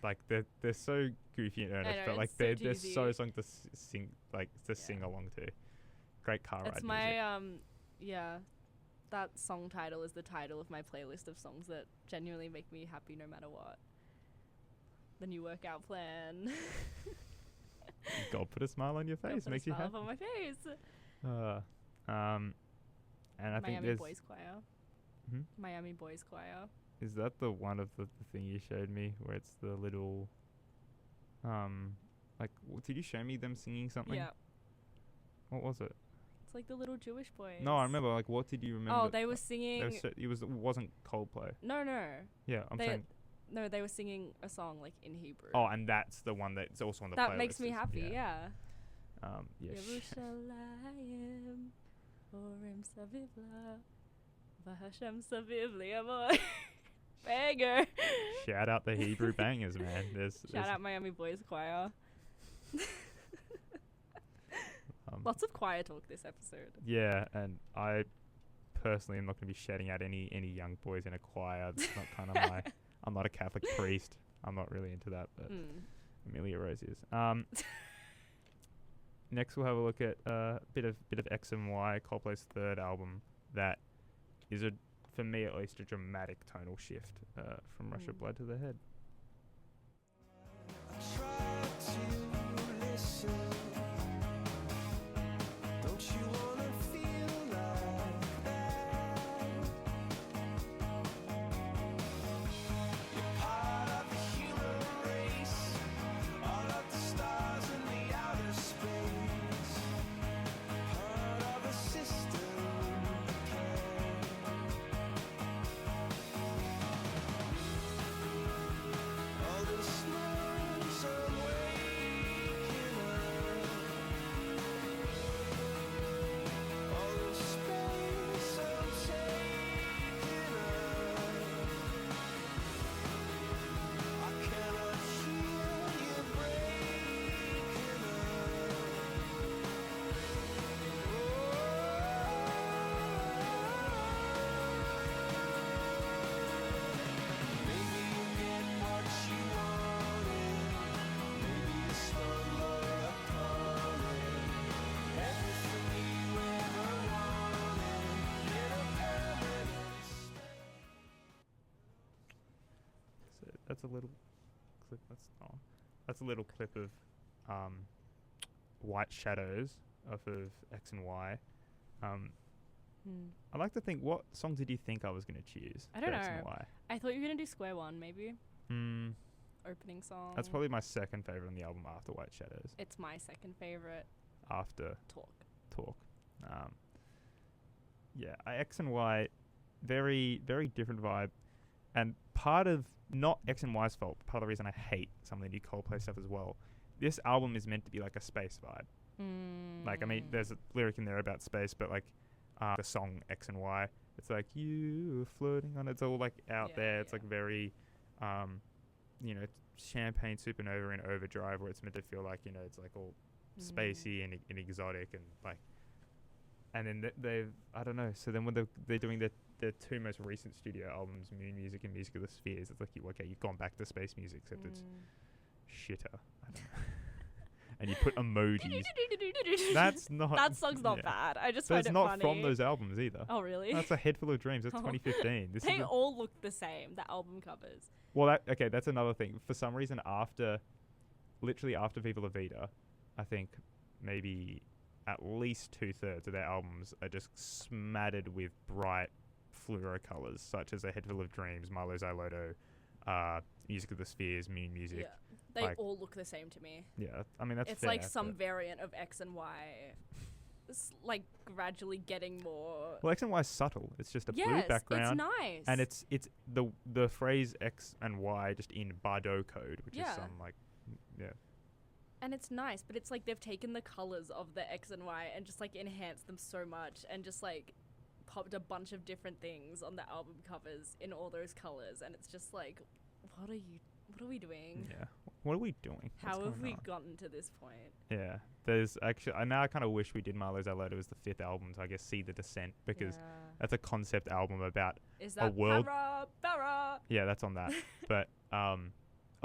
like they're so goofy and earnest, but like they're so song to sing sing along to. Great car ride. It's my that song title is the title of my playlist of songs that genuinely make me happy no matter what. The new workout plan. God Put a Smile on your face makes you happy. God put a smile on my face. And I think Miami there's Boys Choir. Miami Boys Choir. Is that the one of the thing you showed me where it's the little did you show me them singing something? Yeah. What was it? It's like the little Jewish boys. No, I remember. Like, what did you remember? Oh, they were singing. It wasn't Coldplay. No. Yeah, I'm saying. No, they were singing a song like in Hebrew. Oh, and that's the one that's also on the playlist. That makes me happy. Yeah. Yerushalayim, Orim Savivla, Vahashem Savivli Amoy. Banger. Shout out the Hebrew bangers, man. Shout out Miami Boys Choir. Lots of choir talk this episode. Yeah, and I personally am not going to be shouting out any young boys in a choir. That's not kind of my. I'm not a Catholic priest. I'm not really into that, but Amelia Rose is. Next, we'll have a look at a bit of X and Y, Coldplay's third album. That is for me at least, a dramatic tonal shift from Rush of Blood to the Head. I tried to listen. Don't you wanna feel like that? You're part of the human race, all of the stars in the outer space, part of a system of care. All this noise I'm waking up, all the space I'm taking up, I cannot hear you breaking up. Maybe you get what you wanted, maybe you stumble upon it. Everything you ever wanted in a permanent state. So that's a little clip. That's a little clip of White Shadows off of X and Y. I like to think, what song did you think I was going to choose? I don't for X know. and Y? I thought you were going to do Square One, maybe. Opening song. That's probably my second favorite on the album after White Shadows. It's my second favorite. After Talk. X and Y, very, very different vibe. And part of, not X and Y's fault, part of the reason I hate some of the new Coldplay stuff as well, this album is meant to be like a space vibe. Like, I mean, there's a lyric in there about space, but like the song X and Y, it's like, you floating on, it's all like out there. It's like very, Champagne Supernova in Overdrive, where it's meant to feel like, it's like all spacey and exotic and like, and then they've, I don't know. So then when they're doing their two most recent studio albums, Moon Music and Music of the Spheres, it's like, you've gone back to space music, except it's shitter. I don't know. And you put emojis. That's not. That song's not bad. I just but find it's it not funny. from those albums either. Oh, really? That's A Head Full of Dreams. That's 2015. They all look the same, the album covers. Well, that's another thing. For some reason, literally after Viva La Vida, I think maybe at least 2/3 of their albums are just smattered with bright, fluoro colors, such as A Head Full of Dreams, Milo Xyloto, Music of the Spheres, Mean Music. Yeah. They like- all look the same to me. Yeah, I mean that's It's fair, like some but- variant of X and Y. It's like gradually getting more. Well, X and Y is subtle. It's just a blue Yes, background, it's nice. and it's the phrase X and Y just in Bardot code, which is Yeah. some like And it's nice, but it's like they've taken the colors of the X and Y and just like enhanced them so much and just like popped a bunch of different things on the album covers in all those colors, and it's just like, what are we doing? yeah. What are we doing? How What's have going we on? gotten to this point? Yeah, there's actually. I now kind of wish we did Milo Xyloto as the 5th album to, I guess, see the descent, because Yeah. that's a concept album about. Is that world- Para? Yeah, that's on that. But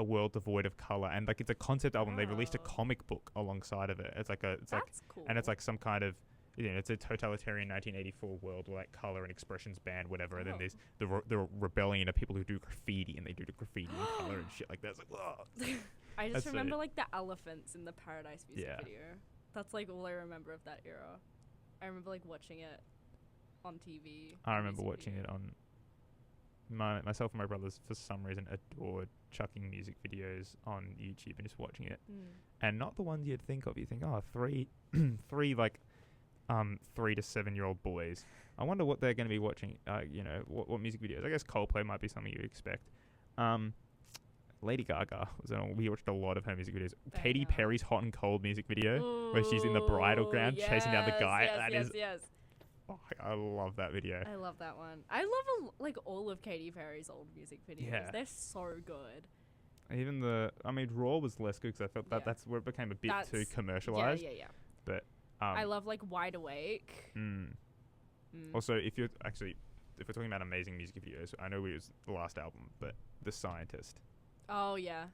a world devoid of color, and like it's a concept album. They released a Oh. comic book alongside of it. It's like That's cool. and it's like some kind of. It's a totalitarian 1984 world where like color and expressions banned, whatever. And then Oh. there's the rebellion of people who do graffiti, and they do the graffiti in color and shit like that. It's like, whoa. I just That's remember it. like the elephants in the Paradise music Yeah. video. That's like all I remember of that era. I remember like watching it on TV. I remember watching it on. Myself and my brothers, for some reason, adored chucking music videos on YouTube and just watching it, and not the ones you'd think of. You think, oh, three like 3 to 7 year old boys. I wonder what they're going to be watching. What music videos? I guess Coldplay might be something you'd expect. Lady Gaga was on. We watched a lot of her music videos. Katy Banger. Perry's Hot and Cold music video, where she's in the bridal ground chasing down the guy. Yes. Oh, I love that video. I love that one. I love like all of Katy Perry's old music videos. Yeah. They're so good. Even Raw was less good because I felt that Yeah. that's where it became a bit too That's- commercialized. Yeah. But I love like Wide Awake. Also, if we're talking about amazing music videos, I know it was the last album, but The Scientist. Oh yeah.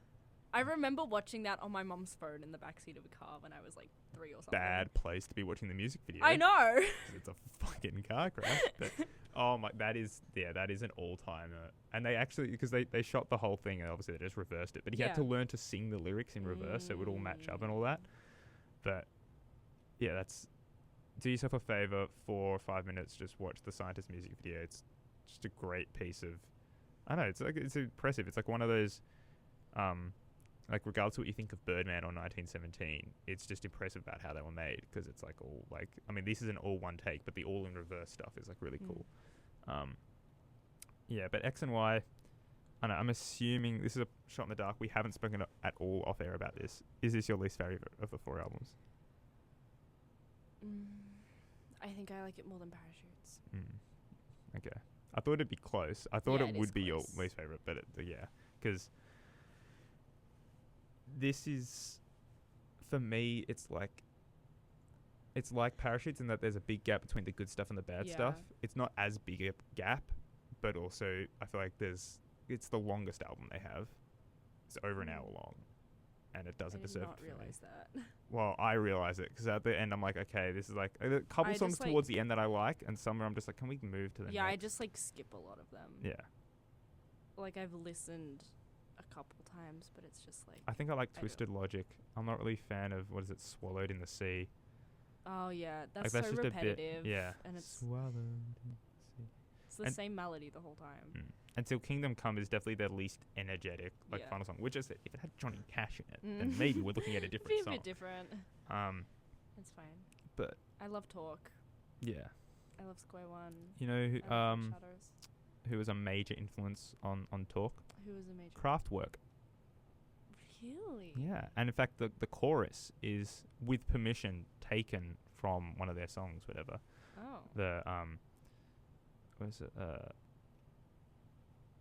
I remember watching that on my mum's phone in the backseat of a car when I was like 3 or something. Bad place to be watching the music video. I know. 'Cause it's a fucking car crash. But oh my, that is an all-timer. And they actually, because they shot the whole thing, and obviously they just reversed it. But he had Yeah. to learn to sing the lyrics in reverse so it would all match up and all that. But yeah, do yourself a favor, 4 or 5 minutes, just watch the Scientist music video. It's just a great piece of, I don't know, it's impressive. It's like one of those, like regardless of what you think of Birdman or 1917, it's just impressive about how they were made, because it's like all like, I mean, this is an all one take, but the all in reverse stuff is like really cool. Yeah, but X and Y, I know, I'm assuming this is a shot in the dark. We haven't spoken at all off air about this. Is this your least favorite of the 4 albums? I think I like it more than Parachutes. Okay. I thought it'd be close. I thought Yeah, it it would is be your close. least favorite, but yeah, because this is, for me, it's like Parachutes in that there's a big gap between the good stuff and the bad stuff. Yeah. It's not as big a gap, but also I feel like it's the longest album they have. It's over an hour long, and it doesn't I did deserve not it for me. realize that. Well, I realize it because at the end I'm like, okay, this is like a couple I songs just, towards like- the end that I like, and some where I'm just like, can we move to the Yeah, I next? just like skip a lot of them. Yeah, Like I've listened a couple times, but it's just like, I think I like I Twisted Logic. I'm not really a fan of what is it, Swallowed in the Sea. oh yeah, Like that's so just repetitive. a bit, yeah. and it's Swallowed in the Sea. it's the and- same melody the whole time. Until Kingdom Come is definitely their least energetic, like Yeah. final song. Which is, if it had Johnny Cash in it, Mm. then maybe we're looking at a Be different a song. bit different. It's fine. But I love Talk. yeah, I love Square One. you know who, I love Deep Shadows. who was a major influence on Talk? Who was a major? Kraftwerk. Really? Yeah, and in fact, the chorus is with permission taken from one of their songs, whatever. Oh. The what is it?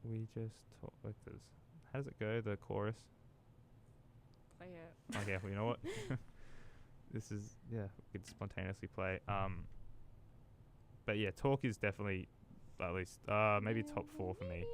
We just talk like this. How does it go? The chorus. Play it. Okay, well, you know what? This is, yeah, we could spontaneously play. But yeah, Talk is definitely at least maybe top 4 for me.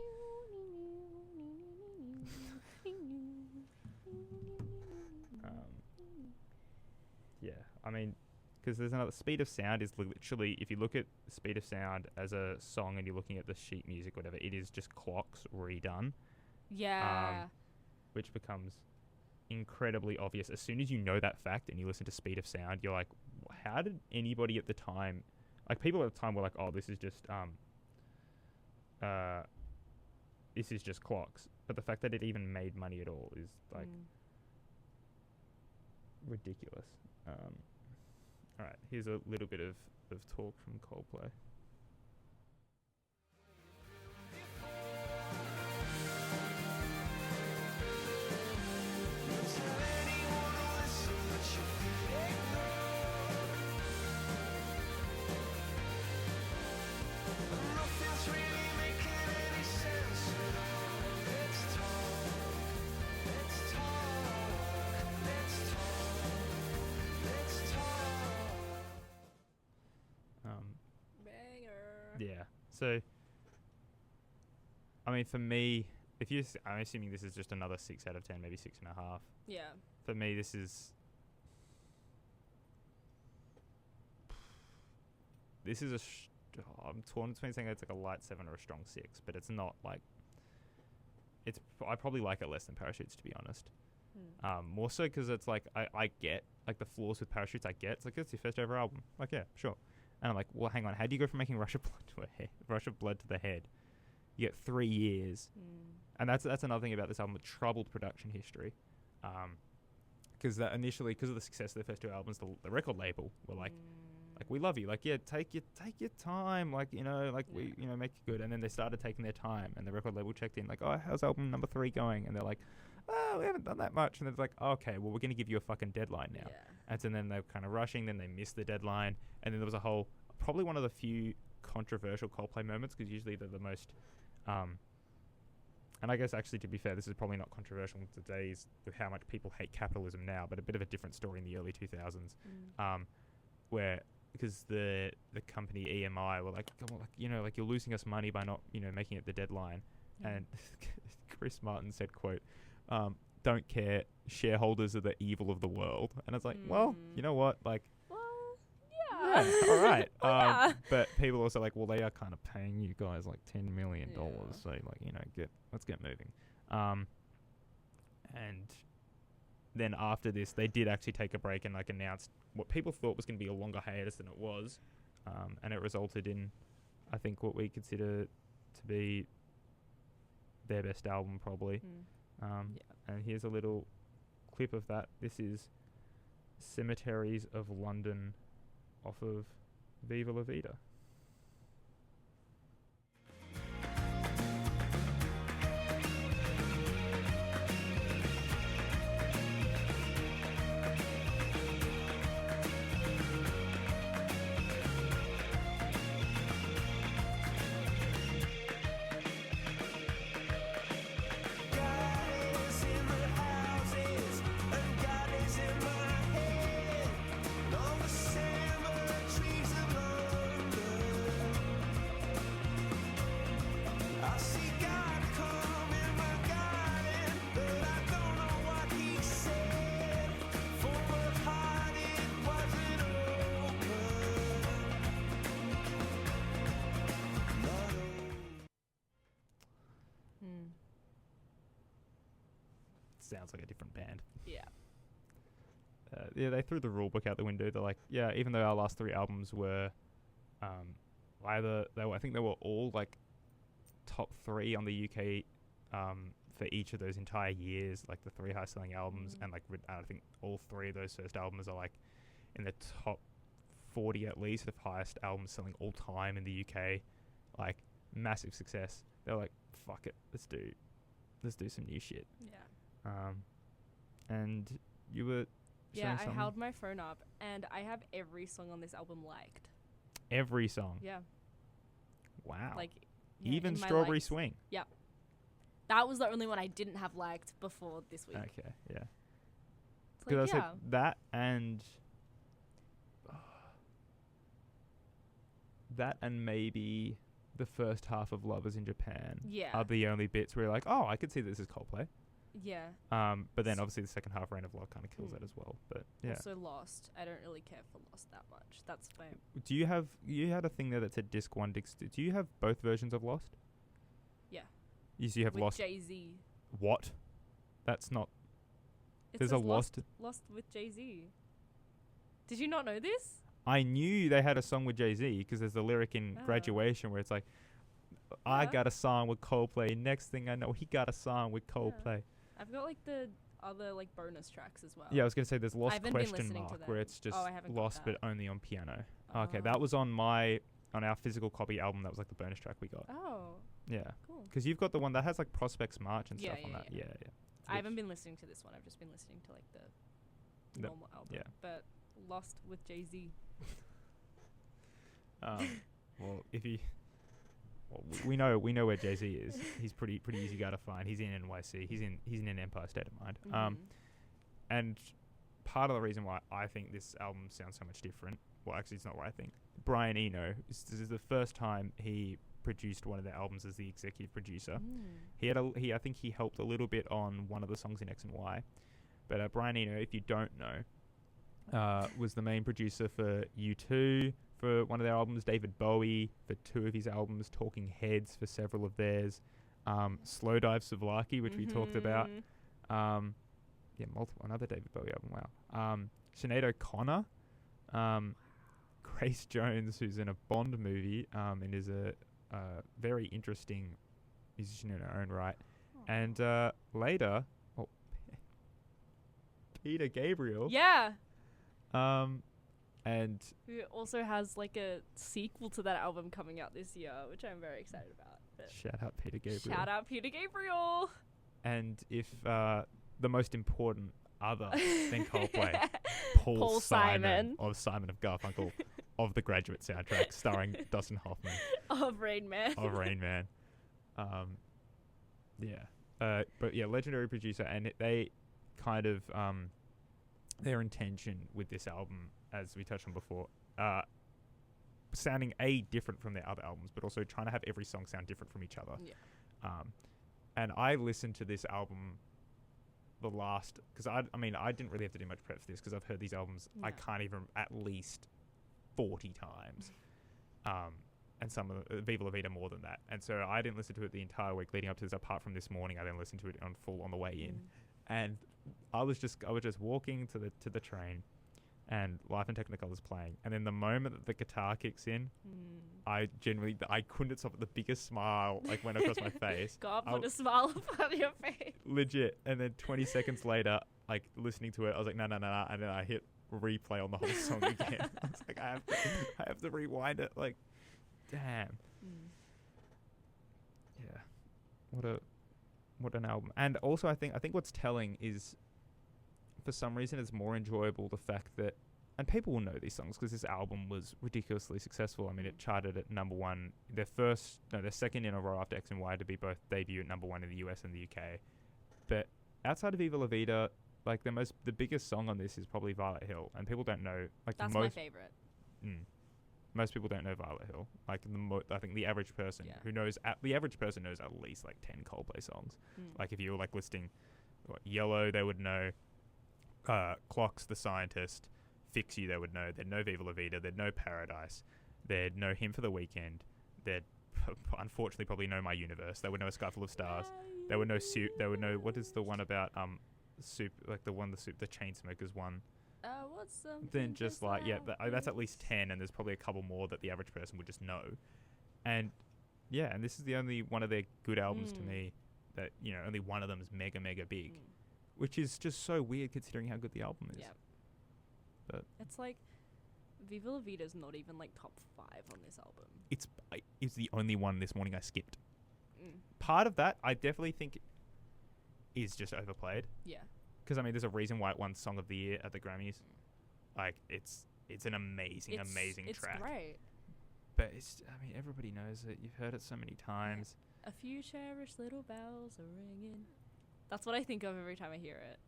Yeah, I mean, because there's another, Speed of Sound is literally, if you look at Speed of Sound as a song and you're looking at the sheet music, whatever, it is just clocks redone, Yeah. which becomes incredibly obvious as soon as you know that fact and you listen to Speed of Sound. You're like, how did anybody at the time, like people at the time were like, oh, this is just this is just clocks. But the fact that it even made money at all is like ridiculous. All right, here's a little bit of talk from Coldplay. Yeah. So, I mean, for me, I'm assuming this is just another 6 out of 10, maybe 6.5. Yeah. For me, this is I'm torn between saying it's like a light 7 or a strong 6, but it's not like I probably like it less than Parachutes, to be honest. More so because it's like I get like the flaws with Parachutes. I get it's like it's your first ever album. Like yeah, sure. And I'm like, well, hang on. How do you go from making Rush of Blood to the Head? You get 3 years, and that's another thing about this album: troubled production history. Because that initially, because of the success of the first 2 albums, the record label were like we love you, like yeah, take your time, like we make it good. And then they started taking their time, and the record label checked in, like, oh, how's album number 3 going? And they're like, oh, we haven't done that much. And it's like, okay, well, we're gonna give you a fucking deadline now. Yeah. And then they're kind of rushing, then they missed the deadline, and then there was a whole, probably one of the few controversial Coldplay moments, because usually they're the most, and I guess actually to be fair, this is probably not controversial in today's with how much people hate capitalism now, but a bit of a different story in the early 2000s, where because the company EMI were like, come on, like you're losing us money by not making it the deadline, and Chris Martin said, quote, don't care, shareholders are the evil of the world. And it's like, well, you know what, like, yeah, all right. But people also like, well, they are kind of paying you guys like $10 million, so like, let's get moving. And then after this, they did actually take a break and like announced what people thought was going to be a longer hiatus than it was, and it resulted in, I think, what we consider to be their best album, probably. And here's a little clip of that. This is Cemeteries of London off of Viva La Vida. Sounds like a different band. Yeah. Yeah, they threw the rule book out the window. They're like, yeah, even though our last 3 albums were I think they were all like top 3 on the UK for each of those entire years, like the 3 highest selling albums, and like I think all 3 of those first albums are like in the top 40 at least of highest albums selling all time in the UK, like massive success. They're like, fuck it, let's do some new shit. Yeah. And you were I something? held my phone up and I have every song on this album liked. Every song? Yeah. Wow. Like even in my Strawberry likes. Swing? Yeah. That was the only one I didn't have liked before this week. Okay, yeah. It's like, Like that and maybe the first half of Lovers in Japan are the only bits where you're like, oh, I could see this is Coldplay. Yeah. But then obviously the second half, Rain of Love, kind of kills that as well. But yeah. Also Lost. I don't really care for Lost that much. That's fine. Do you had a thing there that said disc 1, disc 2. Do you have both versions of Lost? Yeah. You have with Lost. Jay-Z. What? That's not. There's a Lost. Lost with Jay-Z. Did you not know this? I knew they had a song with Jay-Z because there's a lyric in Graduation where it's like, I Yeah. got a song with Coldplay. Next thing I know, he got a song with Coldplay. I've got like the other like bonus tracks as well. Yeah, I was gonna say there's I Lost haven't been Question listening to Mark, them. where it's just Oh, I haven't got lost, but that. only on piano. Okay, that was on our physical copy album. That was like the bonus track we got. Oh, Yeah, cool. because you've got the one that has like Prospects March and Yeah, stuff on yeah, that. yeah. Yeah. I haven't been listening to this one. I've just been listening to like the The- normal album. yeah. But Lost with Jay-Z. Well, if he, well, we know where Jay-Z is. He's pretty easy guy to find. He's in NYC. He's in an Empire State of Mind. And part of the reason why I think this album sounds so much different, well, actually, it's not what I think. Brian Eno, this is the first time he produced one of their albums as the executive producer. I think he helped a little bit on one of the songs in X and Y. But Brian Eno, if you don't know, was the main producer for U2 for one of their albums, David Bowie for two of his albums, Talking Heads for several of theirs, Slow Dive Savlaki, which we talked about. Multiple, another David Bowie album, wow. Sinead O'Connor, Grace Jones, who's in a Bond movie and is a very interesting musician in her own right. And later, Peter Gabriel. Yeah. And Who also has like a sequel to that album coming out this year, which I'm very excited about. But shout out Peter Gabriel. shout out Peter Gabriel. And if the most important other than Coldplay, Paul Simon of Simon of Garfunkel of the Graduate soundtrack, starring Dustin Hoffman Of Rain Man. of Rain Man. But yeah, legendary producer, and they kind of their intention with this album, as we touched on before, sounding different from their other albums, but also trying to have every song sound different from each other. Yeah. And I listened to this album because I didn't really have to do much prep for this because I've heard these albums I No. can't even at least 40 times. And some of Viva La Vida more than that. And so I didn't listen to it the entire week leading up to this, apart from this morning. I then listened to it on the way in. And I was just walking to the train, and Life in Technicolor is playing, and then the moment that the guitar kicks in, I couldn't stop. The biggest smile went across my face. God put a smile upon your face. Legit. And then 20 seconds later, listening to it, I was like, no, and then I hit replay on the whole song again. I was like, I have to rewind it. Damn. Yeah. What an album. And also, I think what's telling is, for some reason, it's more enjoyable the fact that, and people will know these songs because this album was ridiculously successful. I mean, it charted at number one. Their second in a row after X and Y to be both debut at number one in the US and the UK. But outside of Viva La Vida, the biggest song on this is probably Violet Hill, and people don't know. That's my favorite. Most people don't know Violet Hill. I think the average person who knows, the average person knows at least 10 Coldplay songs. If you were listing Yellow, they would know. Clocks, The Scientist, Fix You, they would know. They'd know Viva La Vida. They'd know Paradise. They'd know Him for the Weekend. They'd unfortunately probably know My Universe. They would know A Sky Full of Stars. They would know Suit. They would know what is the one about Soup, the Chainsmokers one. What's something Then just that's at least 10, and there's probably a couple more that the average person would just know. And and this is the only one of their good albums to me that only one of them is mega big, which is just so weird considering how good the album is. Yeah. But it's Viva La Vida's not even top 5 on this album. It's the only one this morning I skipped. Part of that I definitely think is just overplayed. Yeah. Because there's a reason why it won Song of the Year at the Grammys. It's an amazing track. It's great. But everybody knows it. You've heard it so many times. A few cherished little bells are ringing. That's what I think of every time I hear it.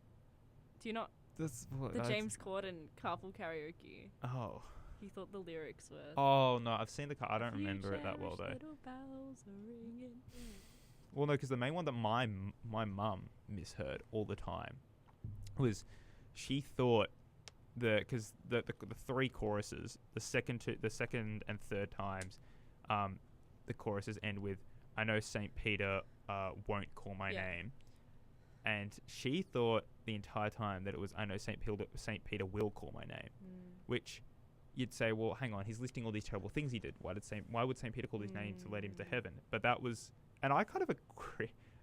Do you not? That's what the James Corden Carpool Karaoke. Oh. You thought the lyrics were. Oh no, I've seen the car. I don't remember it that well though. Little bells are ringing. Well, no, because the main one that my mum misheard all the time was she thought because the three choruses, the second and third times, the choruses end with "I know Saint Peter won't call my name," and she thought the entire time that it was "I know Saint Peter will call my name," which you'd say, well, hang on, he's listing all these terrible things he did. Why would St. Peter call these names to lead him to heaven? But that was, and I kind of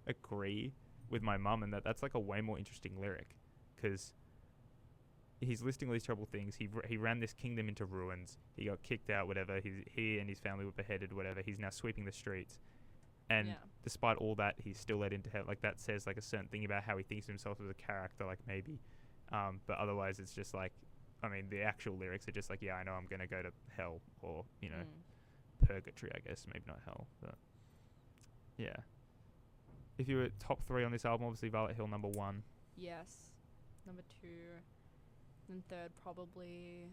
agree with my mum in that that's like a way more interesting lyric, because he's listing all these terrible things. He ran this kingdom into ruins. He got kicked out, whatever. He and his family were beheaded, whatever. He's now sweeping the streets. And despite all that, he's still led into heaven. Like, that says like a certain thing about how he thinks of himself as a character, like maybe. But otherwise, it's just like, I mean, the actual lyrics are just like, yeah, I know I'm going to go to hell, or, you know, purgatory, I guess. Maybe not hell, but yeah. If you were top 3 on this album, obviously Violet Hill number 1. Yes. Number 2. And third, probably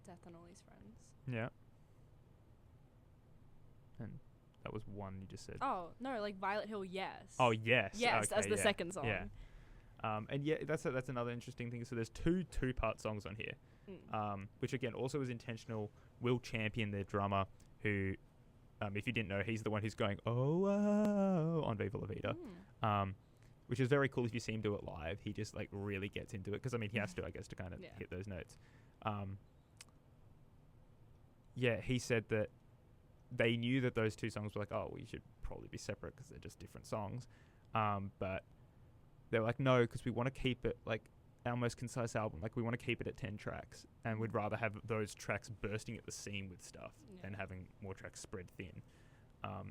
Death and All His Friends. Yeah. And that was 1 you just said. Oh, no, like Violet Hill, yes. Oh, yes. Yes, okay, as the second song. Yeah. And yeah, that's another interesting thing. So there's 2 2-part songs on here, which again also is intentional. Will Champion, their drummer, who, if you didn't know, he's the one who's going oh on Viva La Vida, which is very cool if you see him do it live. He just like really gets into it, because I mean he has to, I guess, to kind of hit those notes. Yeah, he said that they knew that those 2 songs were like, oh, we should probably be separate because they're just different songs, but they were like, no, because we want to keep it like our most concise album. Like, we want to keep it at 10 tracks, and we'd rather have those tracks bursting at the seam with stuff than having more tracks spread thin.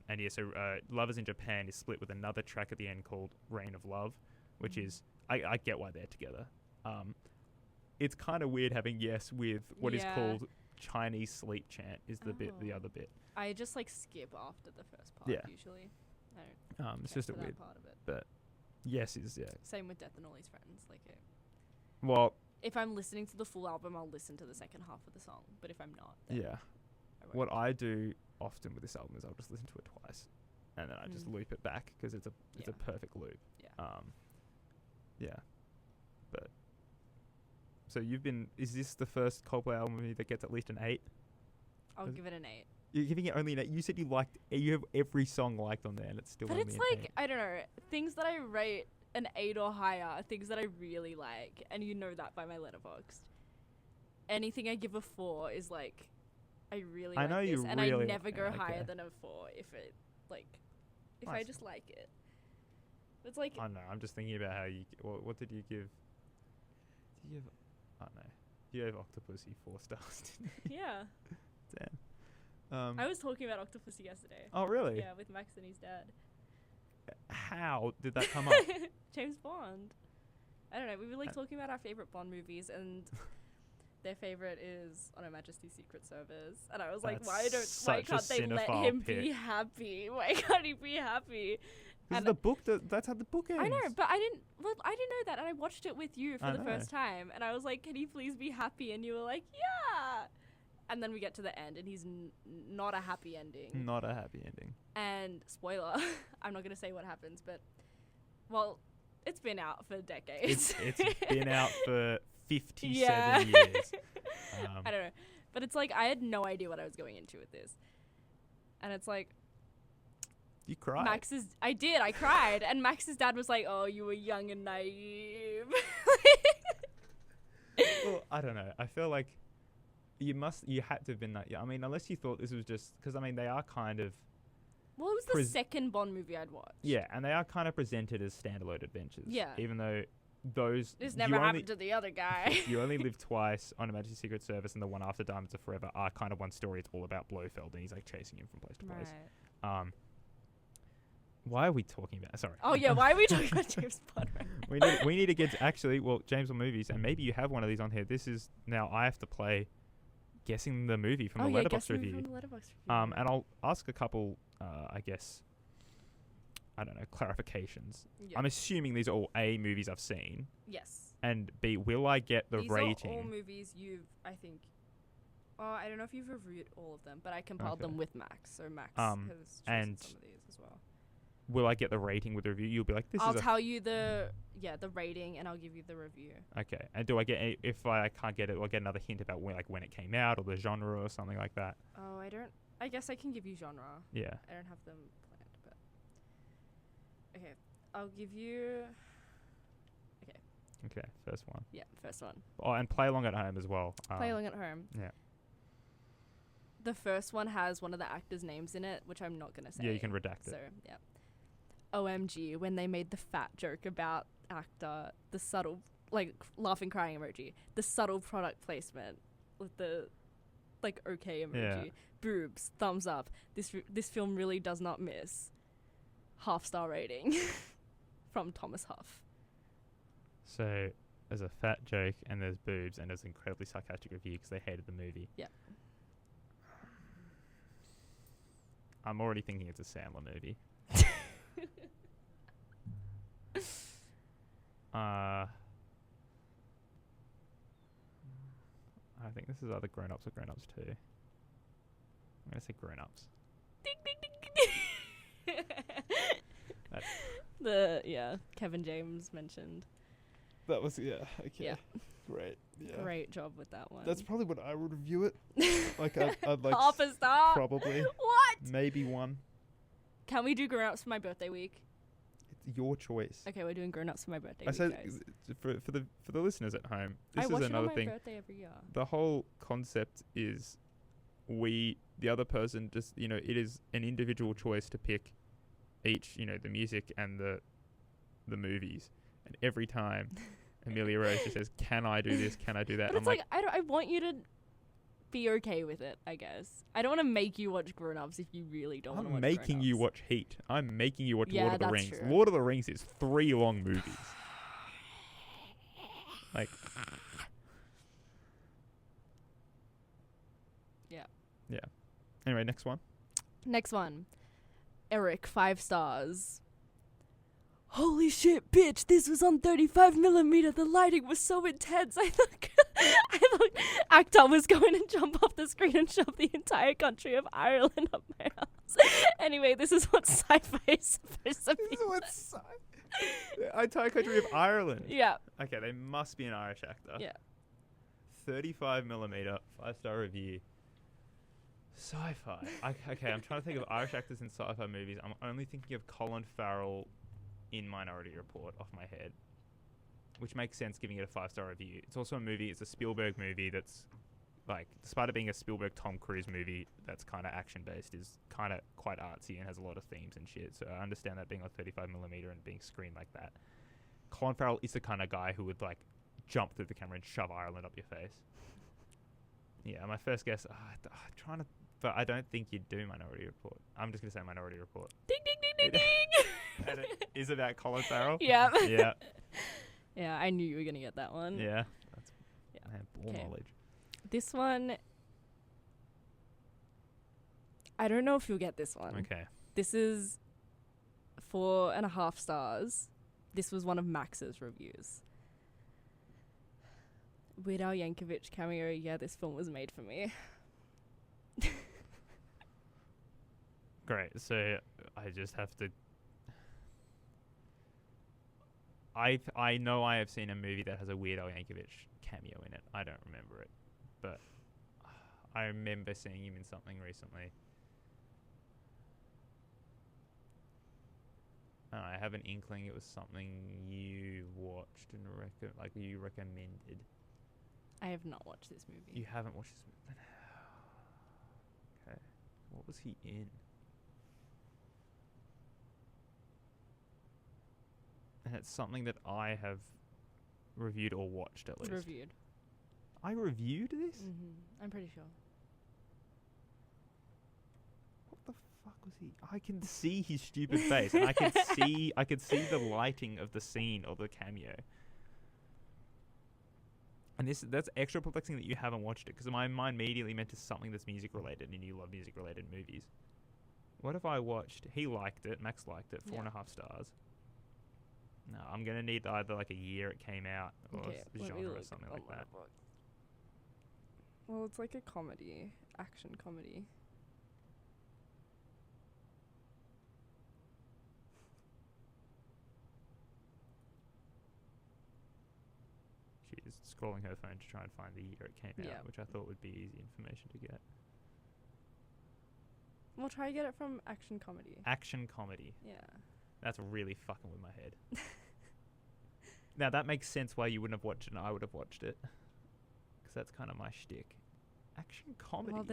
And yeah, so Lovers in Japan is split with another track at the end called Reign of Love, which is, I get why they're together. It's kind of weird having Yes with what is called Chinese sleep chant is the other bit. I just like skip after the first part usually. I don't it's just a weird part of it. But Yes is, Same with Death and All His Friends. Like, well, if I'm listening to the full album, I'll listen to the second half of the song. But if I'm not, then what I do often with this album is I'll just listen to it twice, and then I just loop it back, because it's a perfect loop. But so is this the first Coldplay album that gets at least an 8? I'll give it an 8. You're giving it only an 8. You said you have every song liked on there, and it's still But only it's an like 8. I don't know, things that I rate an 8 or higher are things that I really like, and you know that by my letterboxd. Anything I give a 4 is like, I really like this, and I never go higher than a 4 if I just like it. It's like, I know. I'm just thinking about how you. What did you give? Did you give? Oh no, you gave Octopussy 4 stars, didn't you? Yeah. Damn. I was talking about Octopussy yesterday. Oh really? Yeah, with Max and his dad. How did that come up? James Bond. I don't know. We were like talking about our favorite Bond movies, and their favorite is On Her Majesty's Secret Service. And I was like, why can't they let him be happy? Why can't he be happy? Because the book, that's how the book ends. I know, but I didn't know that, and I watched it with you for the first time, and I was like, can he please be happy? And you were like, yeah. And then we get to the end, and he's not a happy ending. Not a happy ending. And spoiler, I'm not going to say what happens, but, well, it's been out for decades. It's been out for 57 years. I don't know. But it's like, I had no idea what I was going into with this. And it's like... You cried. I cried. And Max's dad was like, oh, you were young and naive. Well, I don't know. I feel like you had to have been that young. I mean, unless you thought this was just... Because, I mean, they are kind of... Well, it was the second Bond movie I'd watched. Yeah, and they are kind of presented as standalone adventures. Yeah. Even though those... This never happened to the other guy. You Only Live Twice, On Her Majesty's Secret Service, and the one after Diamonds Are Forever are kind of one story. It's all about Blofeld, and he's like chasing him from place to place. Right. Why are we talking about... Sorry. Oh, yeah, why are we talking about James Bond right we need to get to... Actually, well, James Bond movies, and maybe you have one of these on here. This is... Now, I have to play guessing the movie from the Letterboxd review. And I'll ask a couple, I guess... I don't know, clarifications. Yep. I'm assuming these are all A, movies I've seen. Yes. And B, will I get the rating? These are all movies I think... I don't know if you've reviewed all of them, but I compiled them with Max, so Max has chosen some of these as well. Will I get the rating with the review? You'll be like, I'll tell you the rating, and I'll give you the review. Okay. And do I get, if I can't get it, will I get another hint about when it came out, or the genre, or something like that? Oh, I guess I can give you genre. Yeah. I don't have them planned, but... Okay. I'll give you... Okay. Okay, first one. Yeah, first one. Oh, and play along at home as well. Play along at home. Yeah. The first one has one of the actors' names in it, which I'm not going to say. Yeah, you can redact So, it. yeah. OMG, when they made the fat joke about actor, the subtle, like, laughing, crying emoji, the subtle product placement with the, like, okay emoji. Yeah. Boobs, thumbs up. This film really does not miss. Half-star rating from Thomas Huff. So there's a fat joke and there's boobs and there's an incredibly sarcastic review because they hated the movie. Yeah. I'm already thinking it's a Sandler movie. I think this is either Grown Ups or Grown Ups 2. I'm going to say Grown Ups. Ding, ding, ding, ding. Kevin James mentioned. That was, okay. Yeah. Great. Yeah. Great job with that one. That's probably what I would review it. Like, I'd like half a star. probably. What? Maybe one. Can we do Grown Ups for my birthday week? It's your choice. Okay, we're doing Grown Ups for my birthday I week, said guys. for the listeners at home, this I is watch it on another my thing. birthday every year. The whole concept is the other person just, it is an individual choice to pick each, the music and the movies. And every time Amelia Rose just says, can I do this? Can I do that? But it's like, I want you to be okay with it, I guess. I don't want to make you watch Grown Ups if you really don't want to watch I'm making you Grown Ups. watch Heat. I'm making you watch Yeah, Lord of the that's Rings. true. Lord of the Rings is 3 long movies. Like, yeah. Anyway, next one. Next one. Eric, 5 stars. Holy shit, bitch, this was on 35mm. The lighting was so intense. I thought actor was going to jump off the screen and shove the entire country of Ireland up my ass. Anyway, this is what sci-fi is supposed to be. The entire country of Ireland. Yeah. Okay, they must be an Irish actor. Yeah. 35mm, 5-star review. Sci-fi. Okay, I'm trying to think of Irish actors in sci-fi movies. I'm only thinking of Colin Farrell in Minority Report off my head, which makes sense giving it a 5-star review. It's also a movie, it's a Spielberg movie that's, like, despite it being a Spielberg Tom Cruise movie that's kind of action-based, is kind of quite artsy and has a lot of themes and shit, so I understand that being on 35mm and being screened like that. Colin Farrell is the kind of guy who would, like, jump through the camera and shove Ireland up your face. Yeah, my first guess, but I don't think you'd do Minority Report. I'm just going to say Minority Report. Ding, ding, ding, ding, ding. And it is about Colin Farrell? Yeah. Yeah. Yeah, I knew you were going to get that one. Yeah. That's ball Okay. knowledge. This one, I don't know if you'll get this one. Okay. This is 4.5 stars. This was one of Max's reviews. Weird Al Yankovic cameo. Yeah, this film was made for me. Great. So I just have to. I know I have seen a movie that has a Weird Al Yankovic cameo in it. I don't remember it, but I remember seeing him in something recently. I have an inkling it was something you watched and you recommended. I have not watched this movie. You haven't watched this movie. Okay. What was he in? And it's something that I have reviewed or watched at least. Reviewed. I reviewed this? I'm pretty sure. What the fuck was he? I can see his stupid face, and I could see the lighting of the scene of the cameo. And that's extra perplexing that you haven't watched it, because my mind immediately went to something that's music related, and you love music related movies. What if I watched? He liked it. Max liked it. 4.5 stars. No, I'm gonna need either like a year it came out or genre or something like that. Well, it's like a comedy, action comedy. She's scrolling her phone to try and find the year it came Yeah. out, which I thought would be easy information to get. We'll try to get it from action comedy. Action comedy. Yeah. That's really fucking with my head. Now, that makes sense why you wouldn't have watched it and I would have watched it. Because that's kind of my shtick. Action comedy. Well,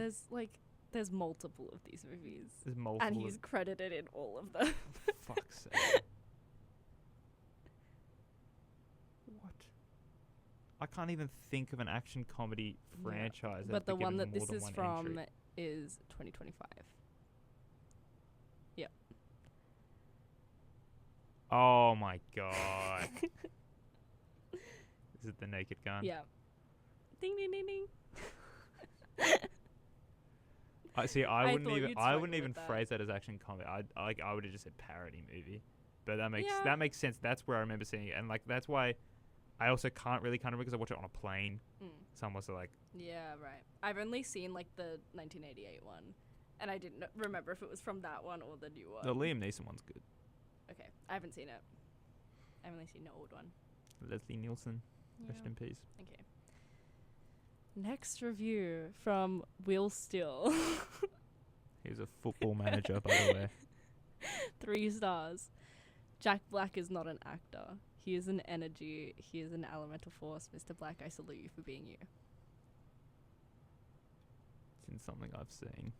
there's multiple of these movies. There's multiple. And he's credited in all of them. Fuck's sake. What? I can't even think of an action comedy franchise. But the been one given that more this than is one from entry. is 2025. Yep. Oh my god. Is it The Naked Gun? Yeah. Ding ding ding ding. I see. I I wouldn't thought even. you'd I struggle wouldn't even with that. phrase that as action comedy. I would have just said parody movie. But that makes Yeah. sense. That's where I remember seeing it, and like that's why I also can't really kind of because I watch it on a plane. Someone's like, Yeah, right. I've only seen like the 1988 one, and I didn't remember if it was from that one or the new one. the Liam Neeson one's good. Okay, I haven't seen it. I've only seen the old one. Leslie Nielsen, rest in peace. Okay. Next review from Will Still. He was a football manager, by the way. 3 stars. Jack Black is not an actor. He is an energy. He is an elemental force. Mr. Black, I salute you for being you. It's in something I've seen.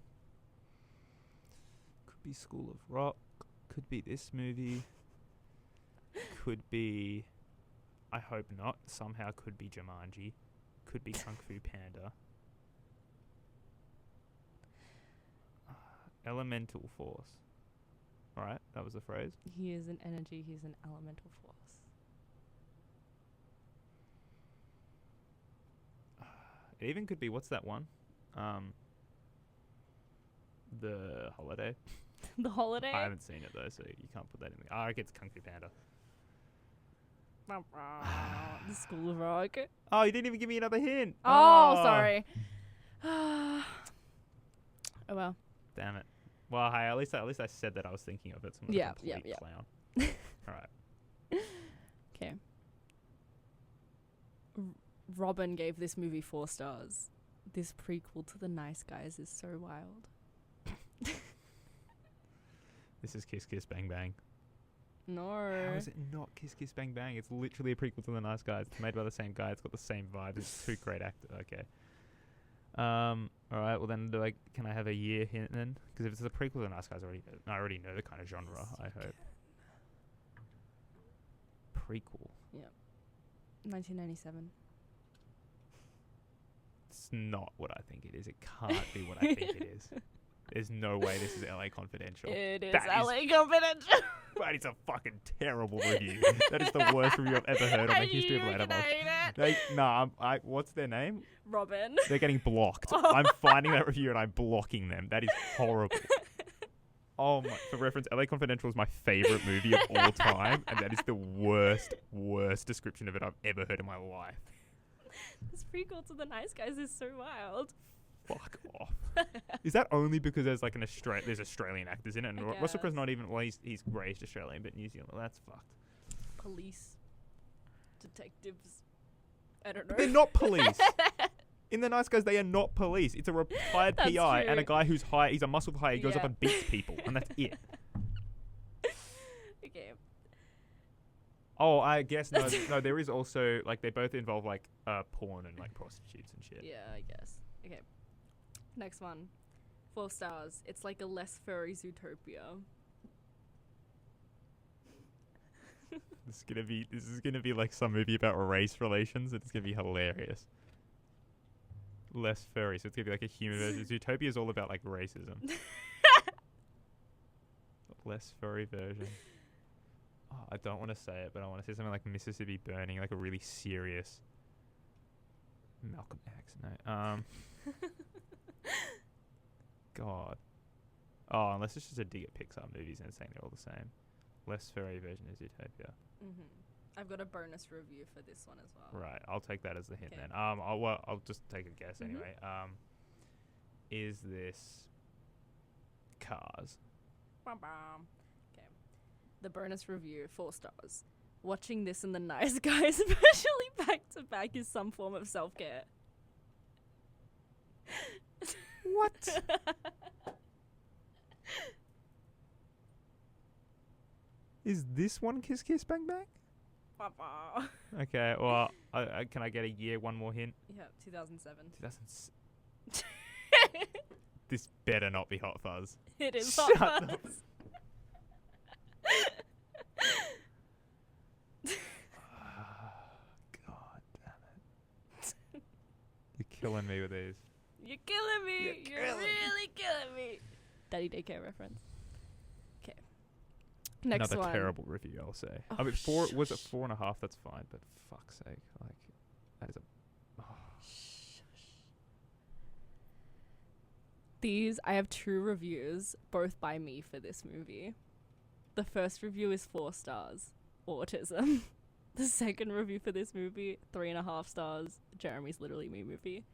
Could be School of Rock. Could be this movie. Could be, I hope not, somehow could be Jumanji. Could be Kung Fu Panda. Elemental force. Alright, that was the phrase. He is an energy. He's an elemental force. It even could be, what's that one? The Holiday. The Holiday? I haven't seen it though, so you can't put that in the... I guess Kung Fu Panda. The School of Rock. Oh, you didn't even give me another hint. Oh, sorry. Oh well. Damn it. Well, hey, at least I said that I was thinking of it. So I'm not a complete clown. All right. Okay. Robin gave this movie 4 stars. This prequel to The Nice Guys is so wild. This is Kiss Kiss Bang Bang. No. How is it not Kiss Kiss Bang Bang? It's literally a prequel to The Nice Guys. It's made by the same guy. It's got the same vibe. It's 2 great actors. Okay. All right. Well, then, can I have a year hint then? Because if it's a prequel to The Nice Guys, I already know the kind of genre. Yes, I you hope. Prequel. Yep. 1997. It's not what I think it is. It can't be what I think it is. There's no way this is LA Confidential. It is That LA Confidential. That is a fucking terrible review. That is the worst review I've ever heard on the history of Letterboxd. What's their name? Robin. They're getting blocked. I'm finding that review and I'm blocking them. That is horrible. Oh my! For reference, LA Confidential is my favorite movie of all time, and that is the worst description of it I've ever heard in my life. This prequel to The Nice Guys is so wild. Fuck off. Is that only because there's like there's Australian actors in it, and I Russell Crowe's guess. not even he's raised Australian, but New Zealand, that's fucked. Police. Detectives. I don't know. They're not police. In The Nice Guys, they are not police. It's a retired That's PI and a true. guy who's high. He's a muscle high. He goes up Yeah. and beats people, and that's it. Okay. Oh, I guess no. There is also like they both involve like porn and like prostitutes and shit. Yeah, I guess. Okay. Next one. 4 stars. It's like a less furry Zootopia. This is gonna be like some movie about race relations. It's gonna be hilarious. Less furry, so it's gonna be like a human version. Zootopia is all about like racism. Less furry version. Oh, I don't want to say it, but I want to say something like Mississippi Burning, like a really serious Malcolm X. No. God. Oh, unless it's just a dig at Pixar movies and it's saying they're all the same. Less furry version is Utopia. Mm-hmm. I've got a bonus review for this one as well. Right, I'll take that as the hint Okay. then. I'll just take a guess Mhm. anyway. Is this Cars? Bam, bam. Okay. The bonus review, 4 stars. Watching this and The Nice Guys, especially back to back, is some form of self-care. What? Is this one Kiss Kiss Bang Bang? Papa. Okay, well, can I get a year? One more hint. Yeah, 2007. 2000. This better not be Hot Fuzz. It is Shut Hot the Fuzz. God damn it! You're killing me with these. You're killing me. You're You're killing me. really killing me. Daddy daycare reference. Okay. Next Another one. terrible review, I'll say. Oh, I mean, was it 4.5? That's fine, but fuck's sake, like, that is a. These, I have 2 reviews, both by me for this movie. The first review is 4 stars, autism. The second review for this movie, 3.5 stars, Jeremy's Literally Me movie.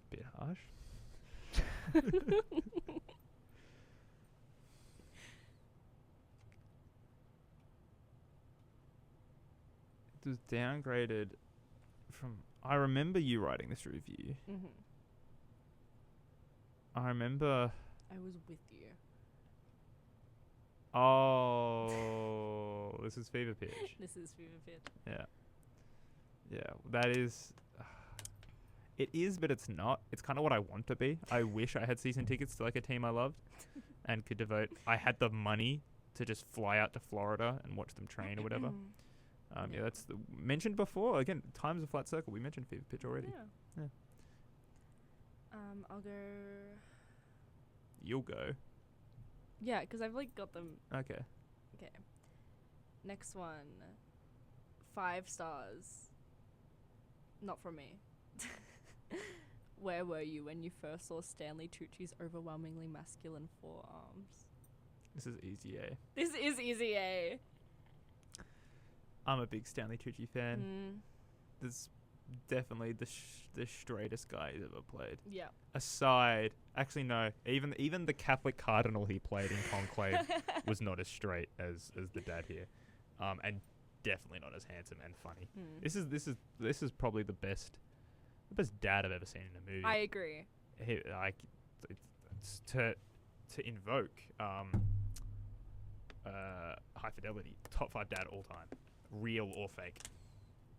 Bit harsh. It was downgraded from. I remember you writing this review. Mm-hmm. I remember. I was with you. Oh, this is Fever Pitch. This is Fever Pitch. Yeah. Yeah, that is. It is, but it's not. It's kind of what I want to be. I wish I had season tickets to like a team I loved and could devote. I had the money to just fly out to Florida and watch them train or whatever. Yeah, that's mentioned before. Again, Time's a Flat Circle. We mentioned Fever Pitch already. Yeah. Yeah. I'll go. You'll go. Yeah, because I've like got them. Okay. Okay. Next one. 5 stars. Not from me. Where were you when you first saw Stanley Tucci's overwhelmingly masculine forearms? This is easy A. This is easy A. I'm a big Stanley Tucci fan. Mm, This definitely the straightest guy he's ever played. yeah. Aside, actually no, even the Catholic cardinal he played in Conclave was not as straight as the dad here, and definitely not as handsome and funny. Mm. This is probably the best dad I've ever seen in a movie. I agree. He, like it's to invoke High Fidelity, top 5 dad all time, real or fake.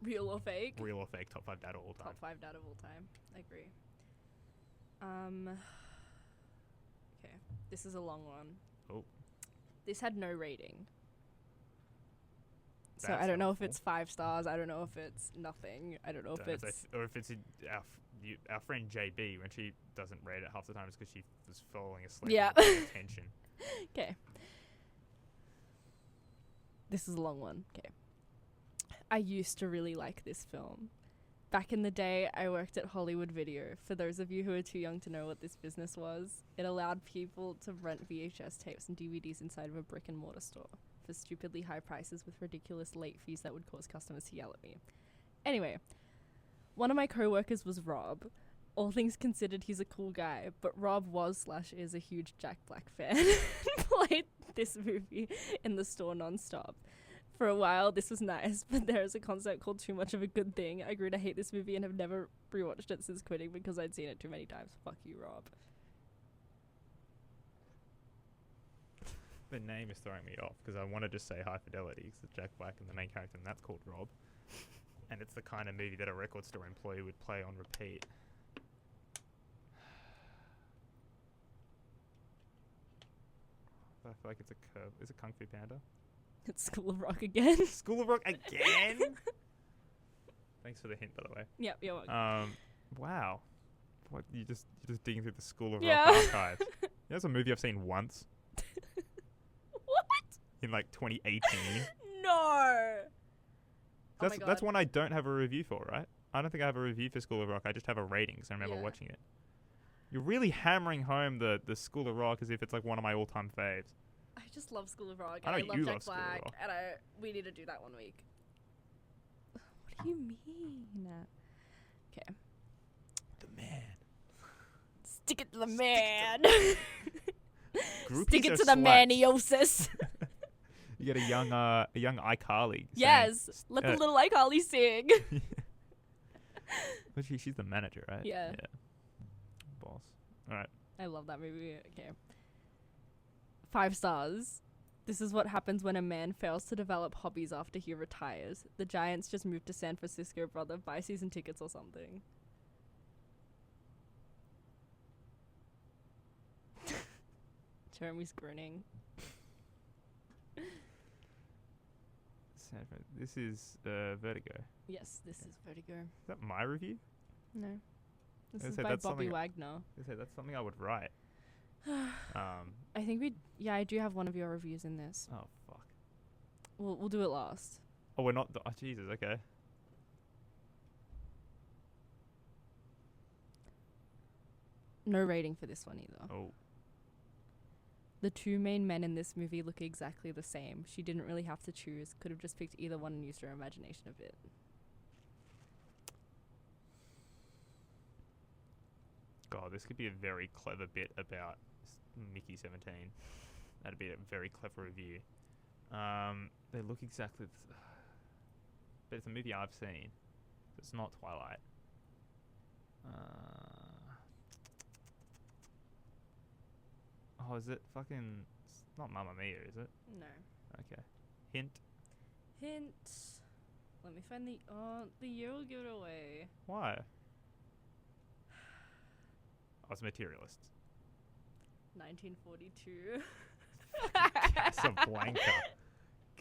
Real or fake? Real or fake, top 5 dad all time. Top 5 dad of all time. I agree. Okay. This is a long one. Oh. This had no rating. So That's I don't know if helpful. it's 5 stars. I don't know if it's nothing. I don't know if it's... or if it's our friend JB, when she doesn't rate it half the time, it's because she was falling asleep. Yeah. and paying attention. Okay. This is a long one. Okay. I used to really like this film. Back in the day, I worked at Hollywood Video. For those of you who are too young to know what this business was, it allowed people to rent VHS tapes and DVDs inside of a brick and mortar store for stupidly high prices with ridiculous late fees that would cause customers to yell at me. Anyway, one of my co-workers was Rob. All things considered, he's a cool guy, but Rob was/is a huge Jack Black fan and played this movie in the store non-stop. For a while, this was nice, but there is a concept called Too Much of a Good Thing. I grew to hate this movie and have never rewatched it since quitting because I'd seen it too many times. Fuck you, Rob. The name is throwing me off because I want to just say High Fidelity because it's Jack Black and the main character, and that's called Rob. And it's the kind of movie that a record store employee would play on repeat. I feel like it's a curve. Is it Kung Fu Panda? It's School of Rock again. School of Rock again? Thanks for the hint, by the way. Yep, you're welcome. Wow. What you're just digging through the School of Yeah. Rock archives. That's a movie I've seen once What? in like 2018. No! That's my that's God. one I don't have a review for, right? I don't think I have a review for School of Rock. I just have a rating because I remember Yeah. watching it. You're really hammering home the School of Rock as if it's like one of my all-time faves. I just love School of Rock. I And know love you Jack love School of Black. Rock. And we need to do that one week. What do you mean? Okay. The man. Stick it to the man. Groupies Stick it are to the sluts. maniosis. You get a young iCarly. Yes. Let the little iCarly sing. But she's the manager, right? Yeah. Boss. All right. I love that movie. Okay. 5 stars. This is what happens when a man fails to develop hobbies after he retires. The Giants just moved to San Francisco, brother. Buy season tickets or something. Jeremy's grinning. This is Vertigo. Yes, this is Vertigo. Is that my review? No. This I is said by that's Bobby something Wagner. That's something I would write. I think yeah, I do have one of your reviews in this. Oh fuck. We'll do it last. Oh, we're not. Oh Jesus. Okay. No rating for this one either. Oh. The two main men in this movie look exactly the same. She didn't really have to choose. Could have just picked either one and used her imagination a bit. God, this could be a very clever bit about Mickey 17. That'd be a very clever review. They look exactly but it's a movie I've seen. So it's not Twilight. Oh, is it fucking... It's not Mamma Mia, is it? No. Okay. Hint. Hint. Let me find the... Oh, the year will give it away. Why? Oh, it's Materialists. 1942. Casablanca.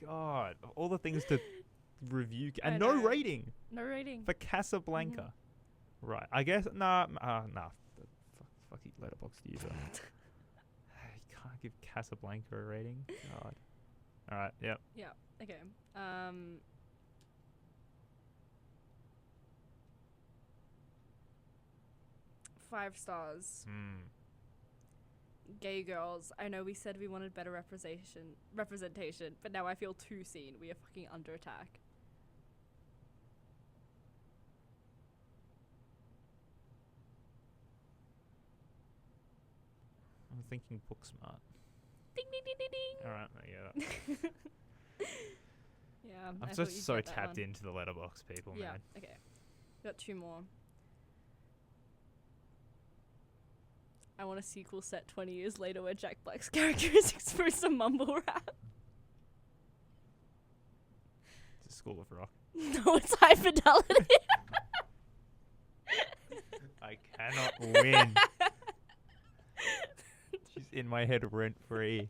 God. of all the things to review... I And no know. rating No rating. for Casablanca. Right. I guess... Nah. Fuck you, letterboxd user. You can't give Casablanca a rating. God. Alright, yep. Yeah. Okay. 5 stars. Gay girls. I know we said we wanted better representation, but now I feel too seen. We are fucking under attack. I'm thinking Booksmart. Ding ding ding ding ding. Alright, yeah. Yeah. I'm I thought just you'd so get that tapped one. into the letterbox, people, Yeah. man. Okay. Got 2 more. I want a sequel set 20 years later where Jack Black's character is exposed to mumble rap. It's a School of Rock. No, it's High Fidelity. I cannot win. She's in my head rent free.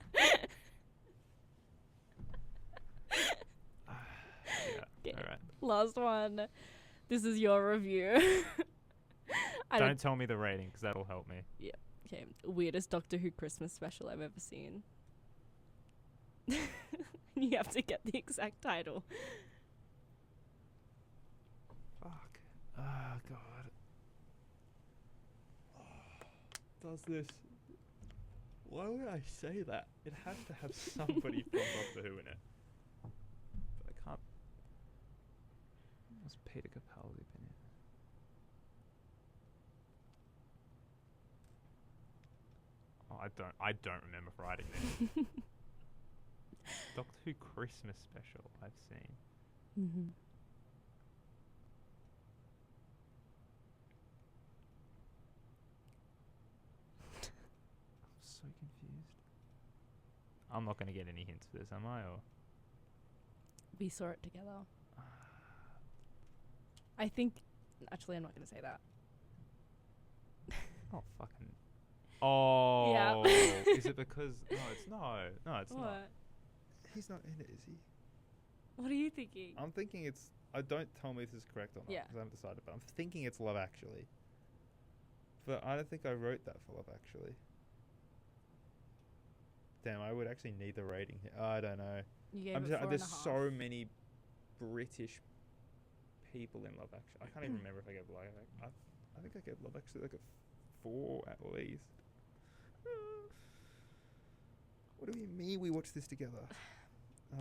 Yeah. All right. Last one. This is your review. Don't tell me the rating because that'll help me. Yeah. Okay. Weirdest Doctor Who Christmas special I've ever seen. You have to get the exact title. Fuck. Oh God. Does this? Why would I say that? It has to have somebody from Doctor Who in it. But I can't. What's Peter Capaldi been in? Oh, I don't remember writing this. Doctor Who Christmas special I've seen. Mm-hmm. I'm so confused. I'm not going to get any hints for this, am I? Or We saw it together. I think... Actually, I'm not going to say that. oh fucking. Oh. Yeah. Is it because? No, it's not. What? He's not in it, is he? What are you thinking? I'm thinking it's... don't tell me this is correct or not, Yeah. because I haven't decided, but I'm thinking it's Love Actually. But I don't think I wrote that for Love Actually. Damn, I would actually need the rating here. I don't know. You gave I'm it just, 4.5. there's so many British people in Love Actually. I can't even remember if I gave I think I gave Love Actually like a 4 at least. What do you mean we watched this together?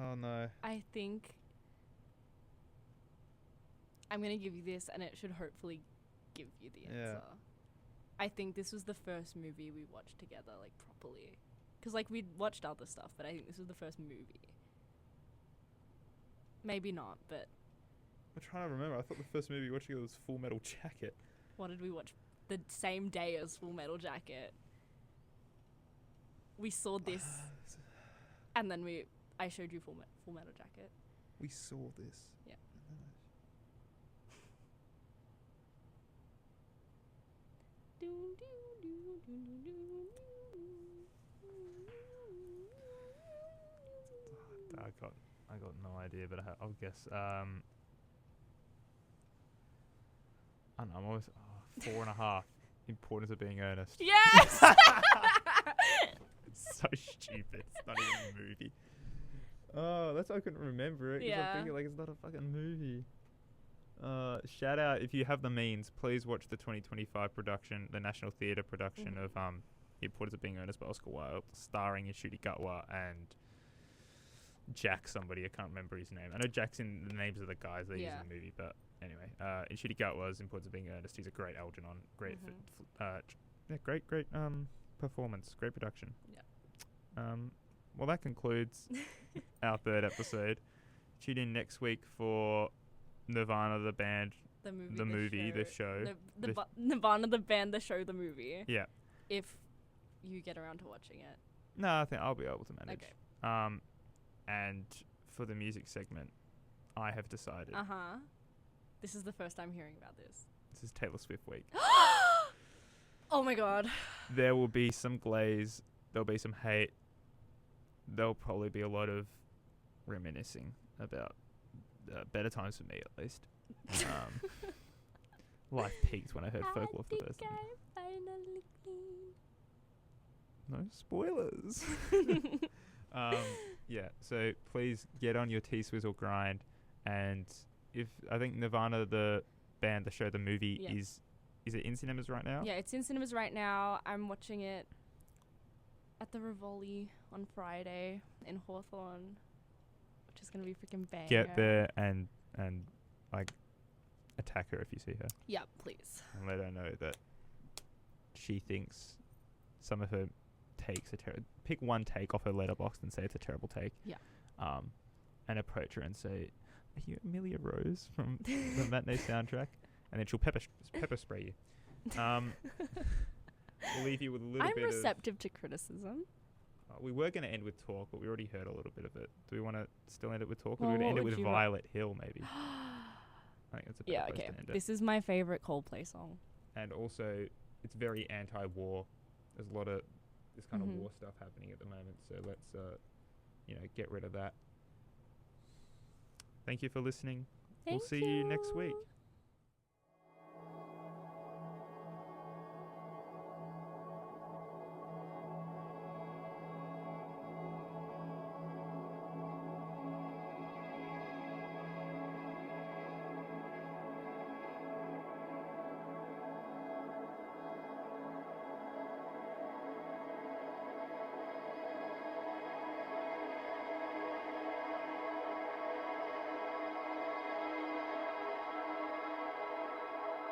Oh no. I think I'm going to give you this and it should hopefully give you the Yeah. answer. I think this was the first movie we watched together, like, properly. Because, like, we'd watched other stuff, but I think this was the first movie. Maybe not, but I'm trying to remember. I thought the first movie we watched together was Full Metal Jacket. what did we watch the same day as Full Metal Jacket? We saw this. And then I showed you Full Metal Jacket. We saw this. Yeah. I got no idea, but I'll guess. I don't know. I'm almost 4.5. Importance of being earnest. Yes! It's so stupid. It's not even a movie. Oh, that's why I couldn't remember it. 'Cause Yeah. I'm thinking like it's not a fucking movie. Shout out if you have the means, please watch the 2025 production, the National Theatre production of The Importance of Being Earnest by Oscar Wilde, starring Ncuti Gatwa and Jack somebody. I can't remember his name. I know Jack's in the names of the guys they use in the movie, but anyway, Ncuti Gatwa's Importance of Being Earnest. He's a great Algernon. Great, great performance. Great production. Yeah. Well, that concludes our third episode. Tune in next week for Nirvana, the band, the show. Nirvana, the band, the show, the movie. Yeah. If you get around to watching it. No, I think I'll be able to manage. Okay. And for the music segment, I have decided. This is the first time hearing about this. This is Taylor Swift week. Oh my god. There will be some glaze. There'll be some hate. There'll probably be a lot of reminiscing about better times for me, at least. Life peaked when I heard Folklore for the first time. No spoilers. Yeah, so please get on your T-Swizzle grind. And I think Nirvana, the band, the show, the movie is it in cinemas right now? Yeah, it's in cinemas right now. I'm watching it at the Rivoli on Friday in Hawthorne, which is going to be freaking bang. Get there and like attack her if you see her. Yeah, please. And let her know that she thinks some of her takes are terrible. Pick one take off her letterboxd and say it's a terrible take. Yeah. And approach her and say, "Are you Amelia Rose from the matinee soundtrack?" And then she'll pepper spray you. We'll leave you with a little bit of... I'm receptive to criticism. We were going to end with talk, but we already heard a little bit of it. Do we want to still end it with talk? Well, Or do we end it what with would you Violet Hill, maybe? I think that's a better place to end it. This is my favorite Coldplay song. And also, it's very anti-war. There's a lot of this kind of war stuff happening at the moment, so let's, get rid of that. Thank you for listening. We'll see you next week.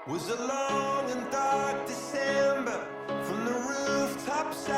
Was a long and dark December from the rooftops.